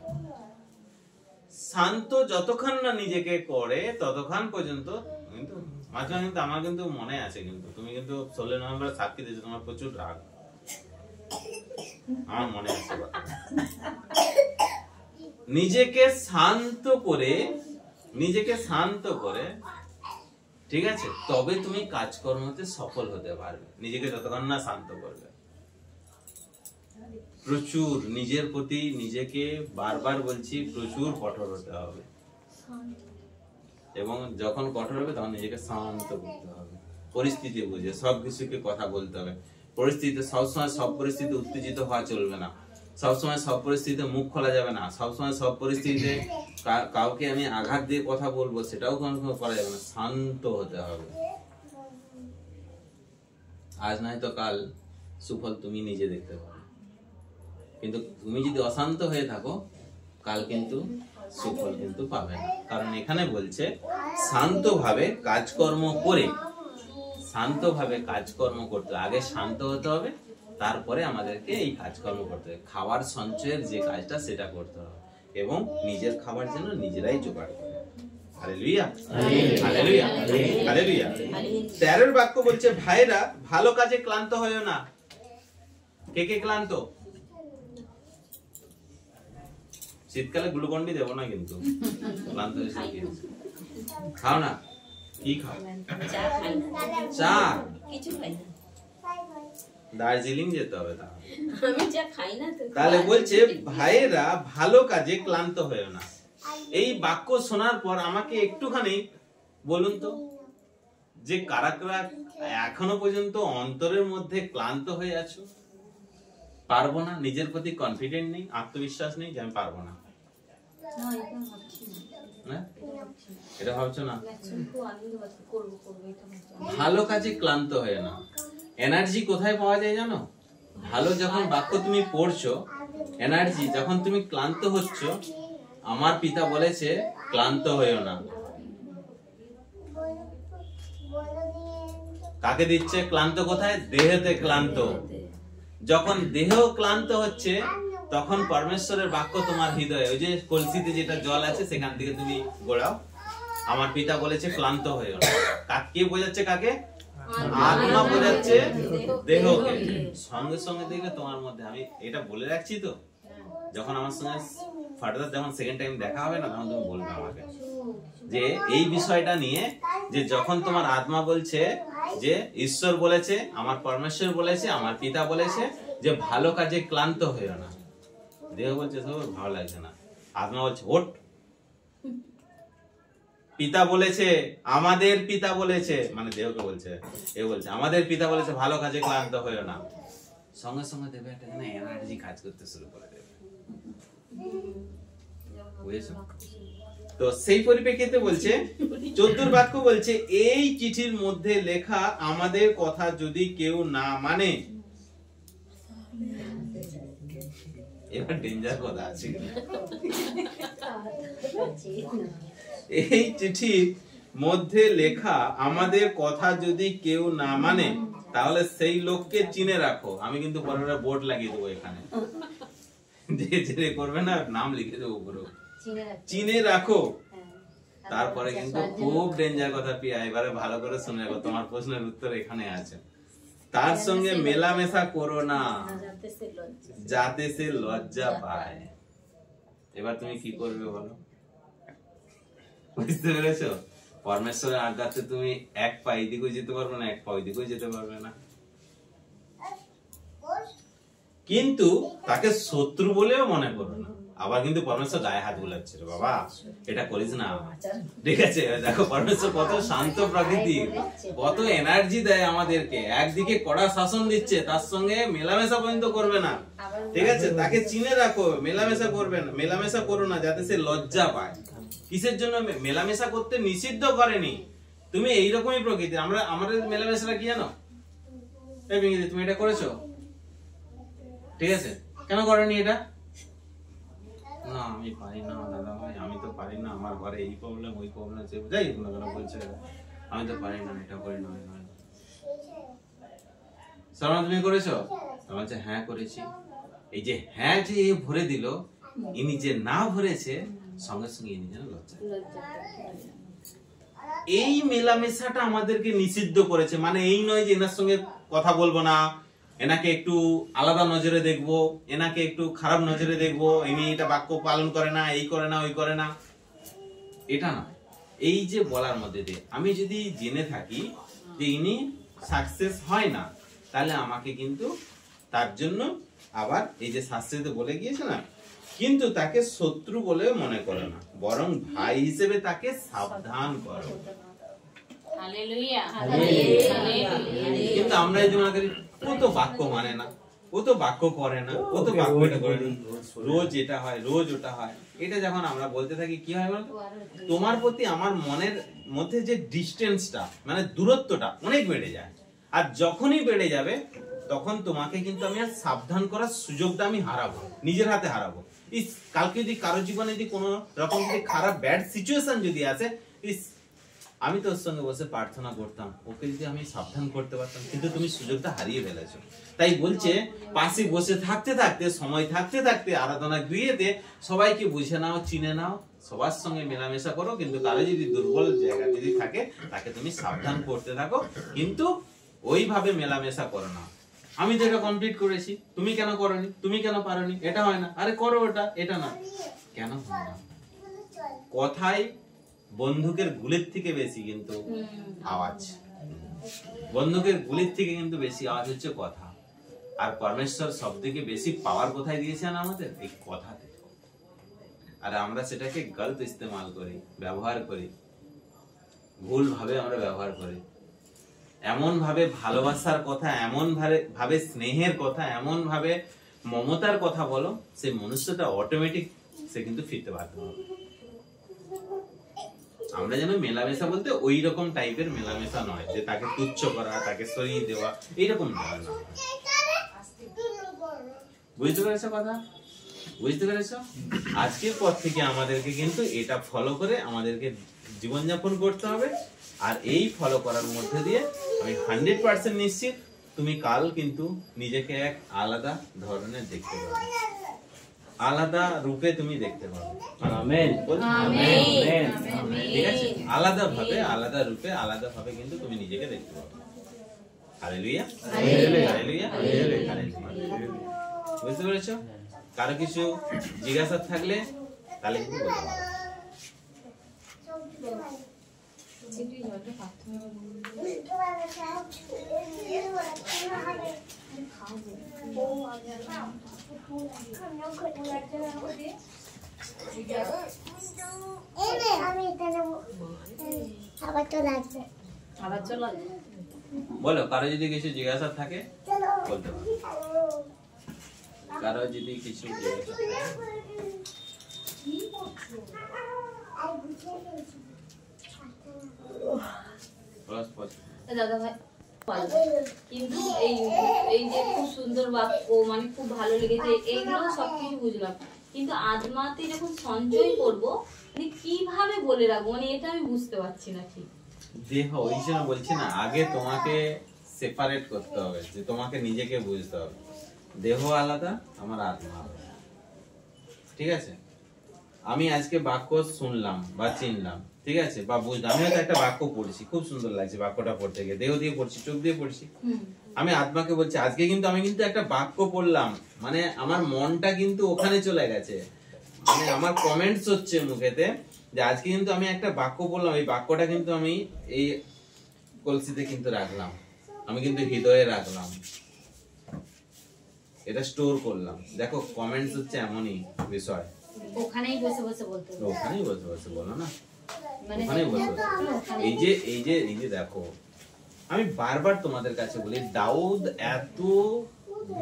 শান্ত যতক্ষণ না নিজেকে করে ততক্ষণ পর্যন্ত, কিন্তু মাঝে কিন্তু আমার কিন্তু মনে আছে, কিন্তু তুমি কিন্তু 16 নভেম্বর সাক্ষী দিয়েছো, তোমার প্রচুর রাগ, আমার মনে আছে। নিজেকে শান্ত করে ঠিক আছে, তবে তুমি কাজকর্মতে সফল হতে পারবে। নিজেকে যতক্ষণ না শান্ত করবে, প্রচুর নিজের প্রতি নিজেকে বারবার বলছি প্রচুর কঠোর হতে হবে। এবং যখন কঠোর হবে তখন নিজেকে শান্ত করতে হবে, পরিস্থিতি বুঝে সবকিছুকে কথা বলতে হবে। পরিস্থিতি সবসময় সব পরিস্থিতি উত্তেজিত হওয়া চলবে না, সবসময় সব পরিস্থিতিতে মুখ খোলা যাবে না, সবসময় সব পরিস্থিতিতে কাউকে আমি আঘাত দিয়ে কথা বলবো সেটাও করা যাবে না। শান্ত হতে হবে। আজ নয় তো কাল সুফল তুমি নিজে দেখতে পাবে, কিন্তু তুমি যদি অশান্ত হয়ে থাকো কাল কিন্তু সুফল কিন্তু পাবে না। কারণ এখানে বলছে শান্তভাবে কাজকর্ম করে, শান্তভাবে কাজকর্ম করতে হবে। আগে শান্ত হতে হবে, তারপরে আমাদেরকে এই কাজকর্ম করতে হবে। খাবার সঞ্চয়ের যে কাজটা সেটা করতে হবে এবং নিজের খাবার যেন নিজেরাই জোগাড় করে। Hallelujah, hallelujah, hallelujah. 13 বাক্য বলছে ভাইরা ভালো কাজে ক্লান্ত হয়ো না। কে কে ক্লান্ত? শীতকালে গ্লুকন্ডি দেবো না কিন্তু, ক্লান্ত হয়েছে খাও না। কি খাও? চা, কিছু খাই না। দার্জিলিং যেতে হবে আমি চা খাই না তো। তাহলে বলছে ভাইয়েরা ভালো কাজে ক্লান্ত হয়ো না। এই বাক্য শোনার পর আমাকে একটুখানি বলুন তো, যে কারা কারা এখনো পর্যন্ত অন্তরের মধ্যে ক্লান্ত হয়ে আছো, পারবো না, নিজের প্রতি কনফিডেন্ট নেই, আত্মবিশ্বাস নেই যে আমি পারবো না, এটা ভাবছো না? ভালো কাজে ক্লান্ত হয়ে না। এনার্জি কোথায় পাওয়া যায় জানো? ভালো যখন বাক্য তুমি পড়ছো, এনার্জি যখন তুমি ক্লান্ত হচ্ছ, আমার পিতা বলেছে ক্লান্ত হয়েও না। কাকে দিচ্ছে ক্লান্ত? কোথায়? দেহেতে ক্লান্ত। যখন দেহ ক্লান্ত হচ্ছে তখন পরমেশ্বরের বাক্য তোমার হৃদয়ে, ওই যে কলসিতে যেটা জল আছে সেখান থেকে তুমি গোড়াও। আমার পিতা বলেছে ক্লান্ত হয়েও না। কে বোঝাচ্ছে? কাকে? আত্মা বোঝাচ্ছে দেহকে। সঙ্গে সঙ্গে দেখবে তোমার মধ্যে, আমি এটা বলে রাখছি তো, যখন আমার সঙ্গে ফার্দার যখন সেকেন্ড টাইম দেখা হবে না তখন তুমি বলবে আমাকে যে এই বিষয়টা নিয়ে, যে যখন তোমার আত্মা বলছে যে ঈশ্বর বলেছে, আমার পরমেশ্বর বলেছে, আমার পিতা বলেছে যে ভালো কাজে ক্লান্ত হইও না, দেহ বলছে সব ভালো লাগছে না, আত্মা বলছে ওঠ। পিতা বলেছে, আমাদের পিতা বলেছে, মানে দেহকে বলছে, এ বলছে আমাদের পিতা বলেছে ভালো কাজে ক্লান্ত হইও না, সঙ্গে সঙ্গে দেবে একটা যেন এনার্জি কাজ করতে শুরু করে দেবে। বুঝেছো? তো সেই পরিপ্রেক্ষিতে বলছে 14 বাক্য বলছে, এই চিঠির মধ্যে লেখা আমাদের কথা যদি কেউ না মানে, এবার ডেঞ্জার কথা আছে, এই চিঠির মধ্যে লেখা আমাদের কথা যদি কেউ না মানে তাহলে সেই লোককে চিনে রাখো। আমি কিন্তু পরে বোর্ড লাগিয়ে দেবো এখানে, যে করবে না নাম লিখে দেবো পুরো, চিনে রাখো। তারপরে কিন্তু খুব ডেঞ্জার কথা পিয়া, এবারে ভালো করে শুনে রাখো, তোমার প্রশ্নের উত্তর এখানে আছে। তার সঙ্গে মেলামেশা করো না যাতে সে লজ্জা পায়। এবার তুমি কি করবে বলো? বুঝতে পেরেছো? পরমেশ্বরের আজ্ঞাতে তুমি এক পা এদিকেও যেতে পারবে না, এক পা ওইদিকেও যেতে পারবে না, কিন্তু তাকে শত্রু বলেও মনে করো না। আবার কিন্তু পরমেশ্বর গায়ে হাত বুলাচ্ছে, রে বাবা এটা করিস না, ঠিক আছে? দেখো পরমেশ্বর কত শান্ত প্রকৃতি, কত এনার্জি দেয় আমাদেরকে, একদিকে কড়া শাসন দিচ্ছে, তার সঙ্গে মেলামেশা পর্যন্ত করবে না, ঠিক আছে? তাকে চিনে রাখো, মেলামেশা করবে না, মেলামেশা করো না যাতে সে লজ্জা পায়। কিসের জন্য মেলামেশা করতে নিষিদ্ধ করেনি? তুমি এইরকমই প্রকৃতি। আমরা আমাদের মেলামেশাটা কি জানো? তুমি এটা করেছো, ঠিক আছে? কেন করনি এটা? না আমি পারি না দাদা ভাই, আমি তো পারি না, আমার ঘরে এই প্রবলেম ওই প্রবলেম, যাই হোক না কেন বলছে আমি তো পারি না, এটা করি না। সালমান তুমি করেছো? বলছে হ্যাঁ করেছি। এই যে হ্যাঁ যে এ ভরে দিল, ইনি যে না ভরেছে সঙ্গে সঙ্গে ইনি যেন লজ্জা। এই মেলামেশাটা আমাদেরকে নিষিদ্ধ করেছে। মানে এই নয় যে এনার সঙ্গে কথা বলবো না, এনাকে একটু আলাদা নজরে দেখবো, এনাকে একটু খারাপ নজরে দেখবো, ইনি এটা বাক্য পালন করে না, এই করে না, ওই করে না, এটা না। এই যে বলার মধ্যে দিয়ে আমি যদি জেনে থাকি যে ইনি সাকসেস হয় না, তাহলে আমাকে কিন্তু তার জন্য আবার এই যে শাস্ত্রীতে বলে গিয়েছে না, কিন্তু তাকে শত্রু বলে মনে করে না, বরং ভাই হিসেবে তাকে সাবধান করো। কিন্তু আমরা এই মনে করি ও তো বাক্য মানে না, ও তো বাক্য করে না, ও তো বাক্য এটা করে না, রোজ এটা হয়, রোজ ওটা হয়। এটা যখন আমরা বলতে থাকি কি হয় বলতো, তোমার প্রতি আমার মনের মধ্যে যে ডিস্টেন্সটা, মানে দূরত্বটা অনেক বেড়ে যায়। আর যখনই বেড়ে যাবে তখন তোমাকে কিন্তু আমি আর সাবধান করার সুযোগটা আমি হারাবো, নিজের হাতে হারাবো। ইস কালকে যদি কারো জীবনে যদি কোনো রকম যদি খারাপ ব্যাড সিচুয়েশন যদি আসে, ইস আমি তোর সঙ্গে বসে প্রার্থনা করতাম, ওকে যদি আমি সাবধান করতে পারতাম, কিন্তু তুমি সুযোগটা হারিয়ে ফেলেছো। তাই বলছে পাশে বসে থাকতে থাকতে, সময় থাকতে থাকতে আরাধনা গৃহেতে সবাইকে বুঝে নাও, চিনে নাও, সবার সঙ্গে মেলামেশা করো, কিন্তু কারো যদি দুর্বল জায়গা যদি থাকে তাকে তুমি সাবধান করতে থাকো, কিন্তু ওইভাবে মেলামেশা করো না। আমি তো এটা কমপ্লিট করেছি, তুমি কেন করোনি, তুমি কেন পারোনি, এটা হয় না, আরে করো ওটা, এটা না, কেন হয় না? কথাই বন্দুকের গুলির থেকে বেশি কিন্তু আওয়াজ, বন্দুকের গুলির থেকে কিন্তু বেশি আওয়াজ হচ্ছে কথা। আর পরমেশ্বর সব থেকে বেশি পাওয়ার কোথায় দিয়েছেন আমাদের? এই কথাতে। আর আমরা সেটাকে গলত ইস্তেমাল করি, ব্যবহার করি, ভুল ভাবে আমরা ব্যবহার করি। এমন ভাবে ভালোবাসার কথা, এমন ভাবে স্নেহের কথা, এমন ভাবে মমতার কথা বলো, সেই মনুষ্যটা অটোমেটিক সে কিন্তু ফিরতে বাধ্য হবে। আমরা যেন মেলামেশা বলতে ওই রকম টাইপের মেলামেশা নয়, যে তাকে তুচ্ছ করা, তাকে সরিয়ে দেওয়া, এইরকম না। বুঝতে পেরেছো কথা? বুঝতে পেরেছো? আজকের পর থেকে আমাদেরকে কিন্তু এটা ফলো করে আমাদেরকে জীবনযাপন করতে হবে। আর এই ফলো করার মধ্যে দিয়ে আমি 100% নিশ্চিত তুমি কাল কিন্তু নিজেকে এক আলাদা ধরনের দেখতে পাবে, আলাদা রূপে তুমি দেখতে পাবে। Amen, amen. ঠিক আছে? আলাদা ভাবে, আলাদা রূপে, আলাদা ভাবে কিন্তু তুমি নিজেকে দেখতে পাবে। Hallelujah, hallelujah, hallelujah. বুঝতে পেরেছো? কারো কিছু জিজ্ঞাসা থাকলে তাহলে কিন্তু বলতে পারো। একটু জলটা পাথর আবার চলে আসবে। বলো, কারো যদি কিছু জিজ্ঞাসা থাকে বলতে পারো। কারো যদি কিছু জিজ্ঞাসা থাকে। দাদা ভাই কিন্তু এই এই যে খুব সুন্দর বাক্য মানে খুব ভালো লেগেছে, এইগুলো সবকিছু বুঝলাম, কিন্তু আত্মাতে যখন সঞ্চয় করবো মানে কিভাবে বলে রাখবো, মানে এটা আমি বুঝতে পারছি না ঠিক। দেহ, ওই জন্য বলছি না, আগে তোমাকে সেপারেট করতে হবে, যে তোমাকে নিজেকে বুঝতে হবে। দেহ আলাদা, আমার আত্মা আলাদা। ঠিক আছে? আমি আজকে বাক্য শুনলাম বা চিনলাম, ঠিক আছে, বা বুঝলাম, আমি হয়তো একটা বাক্য পড়ছি, খুব সুন্দর লাগছে বাক্যটা পড়তে গিয়ে, দেহ দিয়ে পড়ছি, চোখ দিয়ে পড়ছি, আমি আত্মাকে বলছি আজকে কিন্তু আমি কিন্তু একটা বাক্য পড়লাম, মানে আমার মনটা কিন্তু ওখানে চলে গেছে, মানে আমার কমেন্টস হচ্ছে মুখেতে যে আজকে কিন্তু আমি একটা বাক্য বললাম, এই বাক্যটা কিন্তু আমি এই কলসিতে কিন্তু রাখলাম, আমি কিন্তু হৃদয়ে রাখলাম, এটা স্টোর করলাম। দেখো কমেন্টস হচ্ছে এমনই বিষয়, ওখানেই বসে বসে বলতে হবে। ওখানেই বসে বসে বলো না, মানে ওখানেই বসে বসে। এই যে দেখো, আমি বারবার তোমাদের কাছে বলি, দাউদ এত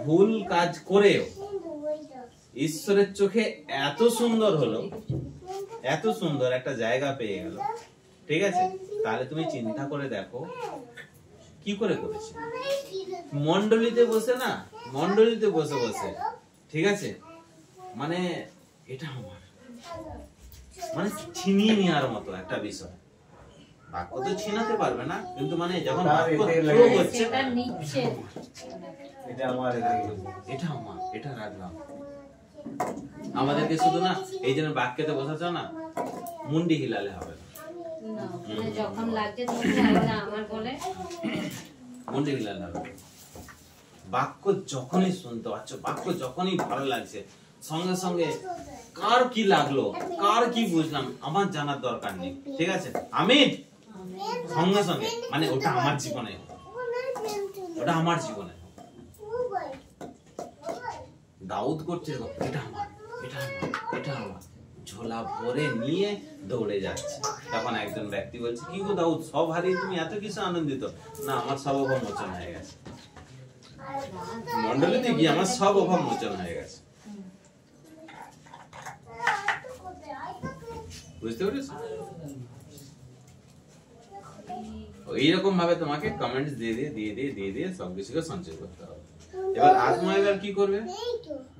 ভুল কাজ করেও ঈশ্বরের চোখে এত সুন্দর হলো, এত সুন্দর একটা জায়গা পেয়ে গেল। ঠিক আছে? তাহলে তুমি চিন্তা করে দেখো কি করে করেছে। মন্ডলীতে বসে না, মন্ডলীতে বসে বসে, ঠিক আছে, মানে এটা আমার মানে ছিনিয়ে নেওয়ার মতো একটা বিষয়। বাক্য তো ছিনাতে পারবে না, কিন্তু মানে যখন বাক্য প্রয়োগ হচ্ছে, সেটা নিচ্ছে, এটা আমার এটা আমার, এটা রাখলাম। আমাদেরকে শুধু না এই জন্য বাক্যতে বসাচ্ছ না, মুন্ডি হিলালে হবে না, না মানে যখন লাগছে তখন আলাদা আমার বলে মুন্ডি হিলালে হবে না। বাক্য যখনই শুনতে পাচ্ছ, বাক্য যখনই ভালো লাগছে, সঙ্গে সঙ্গে কার কি লাগলো, কার কি বুঝলাম, আমার জানার দরকার নেই। ঠিক আছে? আমি সঙ্গে সঙ্গে মানে ওটা আমার জীবনে, ওটা আমার জীবনে। দাউদ করছে এটা আমার, এটা আমার, এটা আমার, ঝোলা ভরে নিয়ে দৌড়ে যাচ্ছে। তখন একজন ব্যক্তি বলছে, কি গো দাউদ, সব হারিয়ে তুমি এত কিছু আনন্দিত? না, আমার সব অভাব মোচন হয়ে গেছে, মন্ডলীতে গিয়ে আমার সব অভাব মোচন হয়ে গেছে। বুঝতে পেরেছো? এইরকম ভাবে তোমাকে কমেন্টস দিয়ে দিয়ে সবকিছুকে সঞ্চয় করতে হবে। এবার আত্মা এবার কি করবে?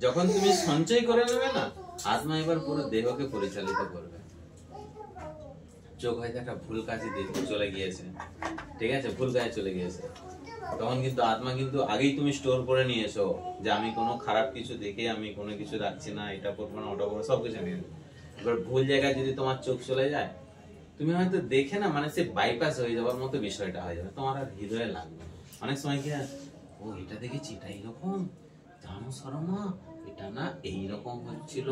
যখন তুমি সঞ্চয় করে নেবে না, আত্মা এবার পুরো দেহকে পরিচালিত করবে। চোখ হয়তো একটা ভুল কাজে চলে গিয়েছে, ঠিক আছে, ভুল কাজে চলে গিয়েছে, তখন কিন্তু আত্মা কিন্তু আগেই তুমি স্টোর করে নিয়েছো যে আমি কোনো খারাপ কিছু দেখে আমি কোনো কিছু রাখছি না, এটা করবো না, ওটা করবো, সবকিছু নিয়ে। এবার ভুল জায়গায় যদি তোমার চোখ চলে যায়, তুমি হয়তো দেখে না, মানে সে বাইপাস হয়ে যাওয়ার মতো বিষয়টা হয়ে যাবে, তোমার আর হৃদয়ে লাগবে। অনেক সময় কি, ও এটা দেখেছি, এটা এইরকম, জানো শর্মা, এটা না এইরকম হচ্ছিল,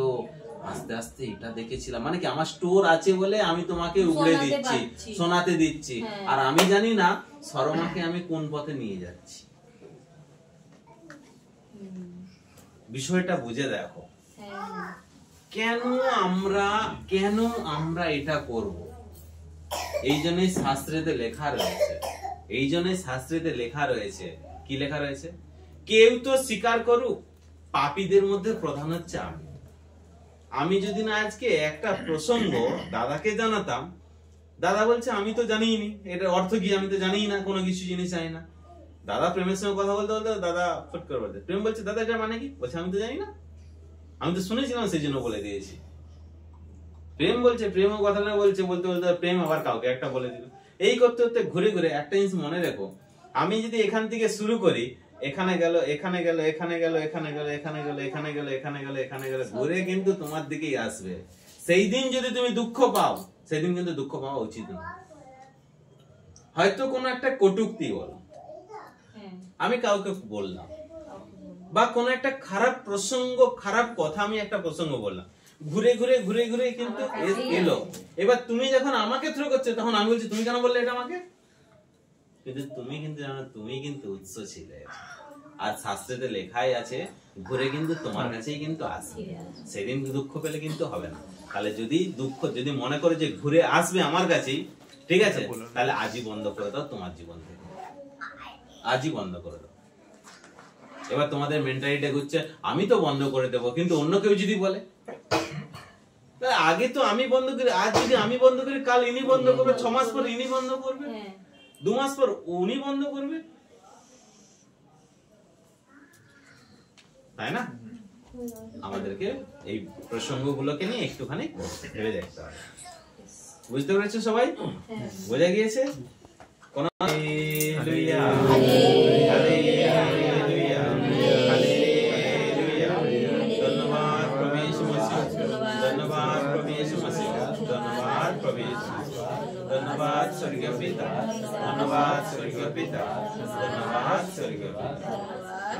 আস্তে আস্তে এটা দেখেছিলাম, মানে কি আমার স্টোর আছে বলে আমি তোমাকে উগড়ে দিচ্ছি, শোনাতে দিচ্ছি, আর আমি জানি না শর্মাকে আমি কোন পথে নিয়ে যাচ্ছি। বিষয়টা বুঝে দেখো, কেন আমরা এটা করব। এই জন্যই শাস্ত্রেতে লেখা রয়েছে, এই জন্যই শাস্ত্রেতে লেখা রয়েছে, কি লেখা রয়েছে? কেউ তো স্বীকার করুক, পাপীদের মধ্যে প্রধান হচ্ছে আমি। আমি যদি না আজকে একটা প্রসঙ্গ দাদাকে জানাতাম, দাদা বলছে আমি তো জানিই নি এটার অর্থ কি, আমি তো জানিই না, কোনো কিছু জিনিস জানি না। দাদা প্রেমের সঙ্গে কথা বলতে বলতে দাদা ফট করে বলছে, প্রেম বলছে দাদা এটা মানে কি? বলছে আমি তো জানি না, আমি তো শুনেছিলাম সেই জন্য বলে দিয়েছি। প্রেম বলছে, প্রেমও কথা না বলছে, বলতে বলতে প্রেম আবার কাউকে একটা বলে দিল। এই করতে করতে ঘুরে ঘুরে একটা জিনিস মনে রেখো, আমি যদি এখান থেকে শুরু করি, এখানে গেল, এখানে গেল, এখানে গেল, এখানে গেল, এখানে গেল, এখানে গেল, এখানে গেল, এখানে গেল, ঘুরে কিন্তু তোমার দিকেই আসবে। সেই দিন যদি তুমি দুঃখ পাও, সেদিন কিন্তু দুঃখ পাওয়া উচিত না। হয়তো কোনো একটা কটূক্তি বলো, আমি কাউকে বললাম, বা কোনো একটা খারাপ প্রসঙ্গ, খারাপ কথা আমি একটা প্রসঙ্গ বললাম, ঘুরে ঘুরে ঘুরে ঘুরে কিন্তু এলো। এবার তুমি যখন আমাকে থ্রো করছো তখন আমি বলছি তুমি কেন বললে এটা আমাকে, কিন্তু তুমি কিন্তু জানো তুমি কিন্তু উৎস ছিলে। আর শাস্ত্রেতে লেখাই আছে ঘুরে কিন্তু তোমার কাছেই কিন্তু আসে। সেদিন দুঃখ পেলে কিন্তু হবে না। তাহলে যদি দুঃখ যদি মনে করে যে ঘুরে আসবে আমার কাছেই, ঠিক আছে, তাহলে আজই বন্ধ করে দাও তোমার জীবন থেকে, আজই বন্ধ করে দাও। এবার তোমাদের মেন্টালিটি ঘুরছে আমি তো বন্ধ করে দেবো, কিন্তু অন্য কেউ যদি বলে, আগে তো আমি বন্ধ করি, আজ যদি আমি বন্ধ করি কাল ইনি বন্ধ করবে, 6 মাস পর ইনি বন্ধ করবে, 2 মাস পর উনি বন্ধ করবে, তাই না? আমাদেরকে এই প্রসঙ্গগুলোকে নিয়ে একটুখানি ভেবে দেখতে হবে। বুঝতে পেরেছো সবাই? বোঝা গিয়েছে? কোন হালেলুয়া হালেলুয়া হালেলুয়া, ধন্যবাদ প্রভু যীশু মসিহ, ধন্যবাদ প্রভু যীশু মসিহ, ধন্যবাদ প্রভু যীশু মসিহ, ধন্যবাদ স্বর্গীয় পিতা, ধন্যবাদ স্বর্গীয় পিতা, ধন্যবাদ স্বর্গীয় পিতা।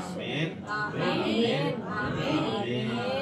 Amen amen amen.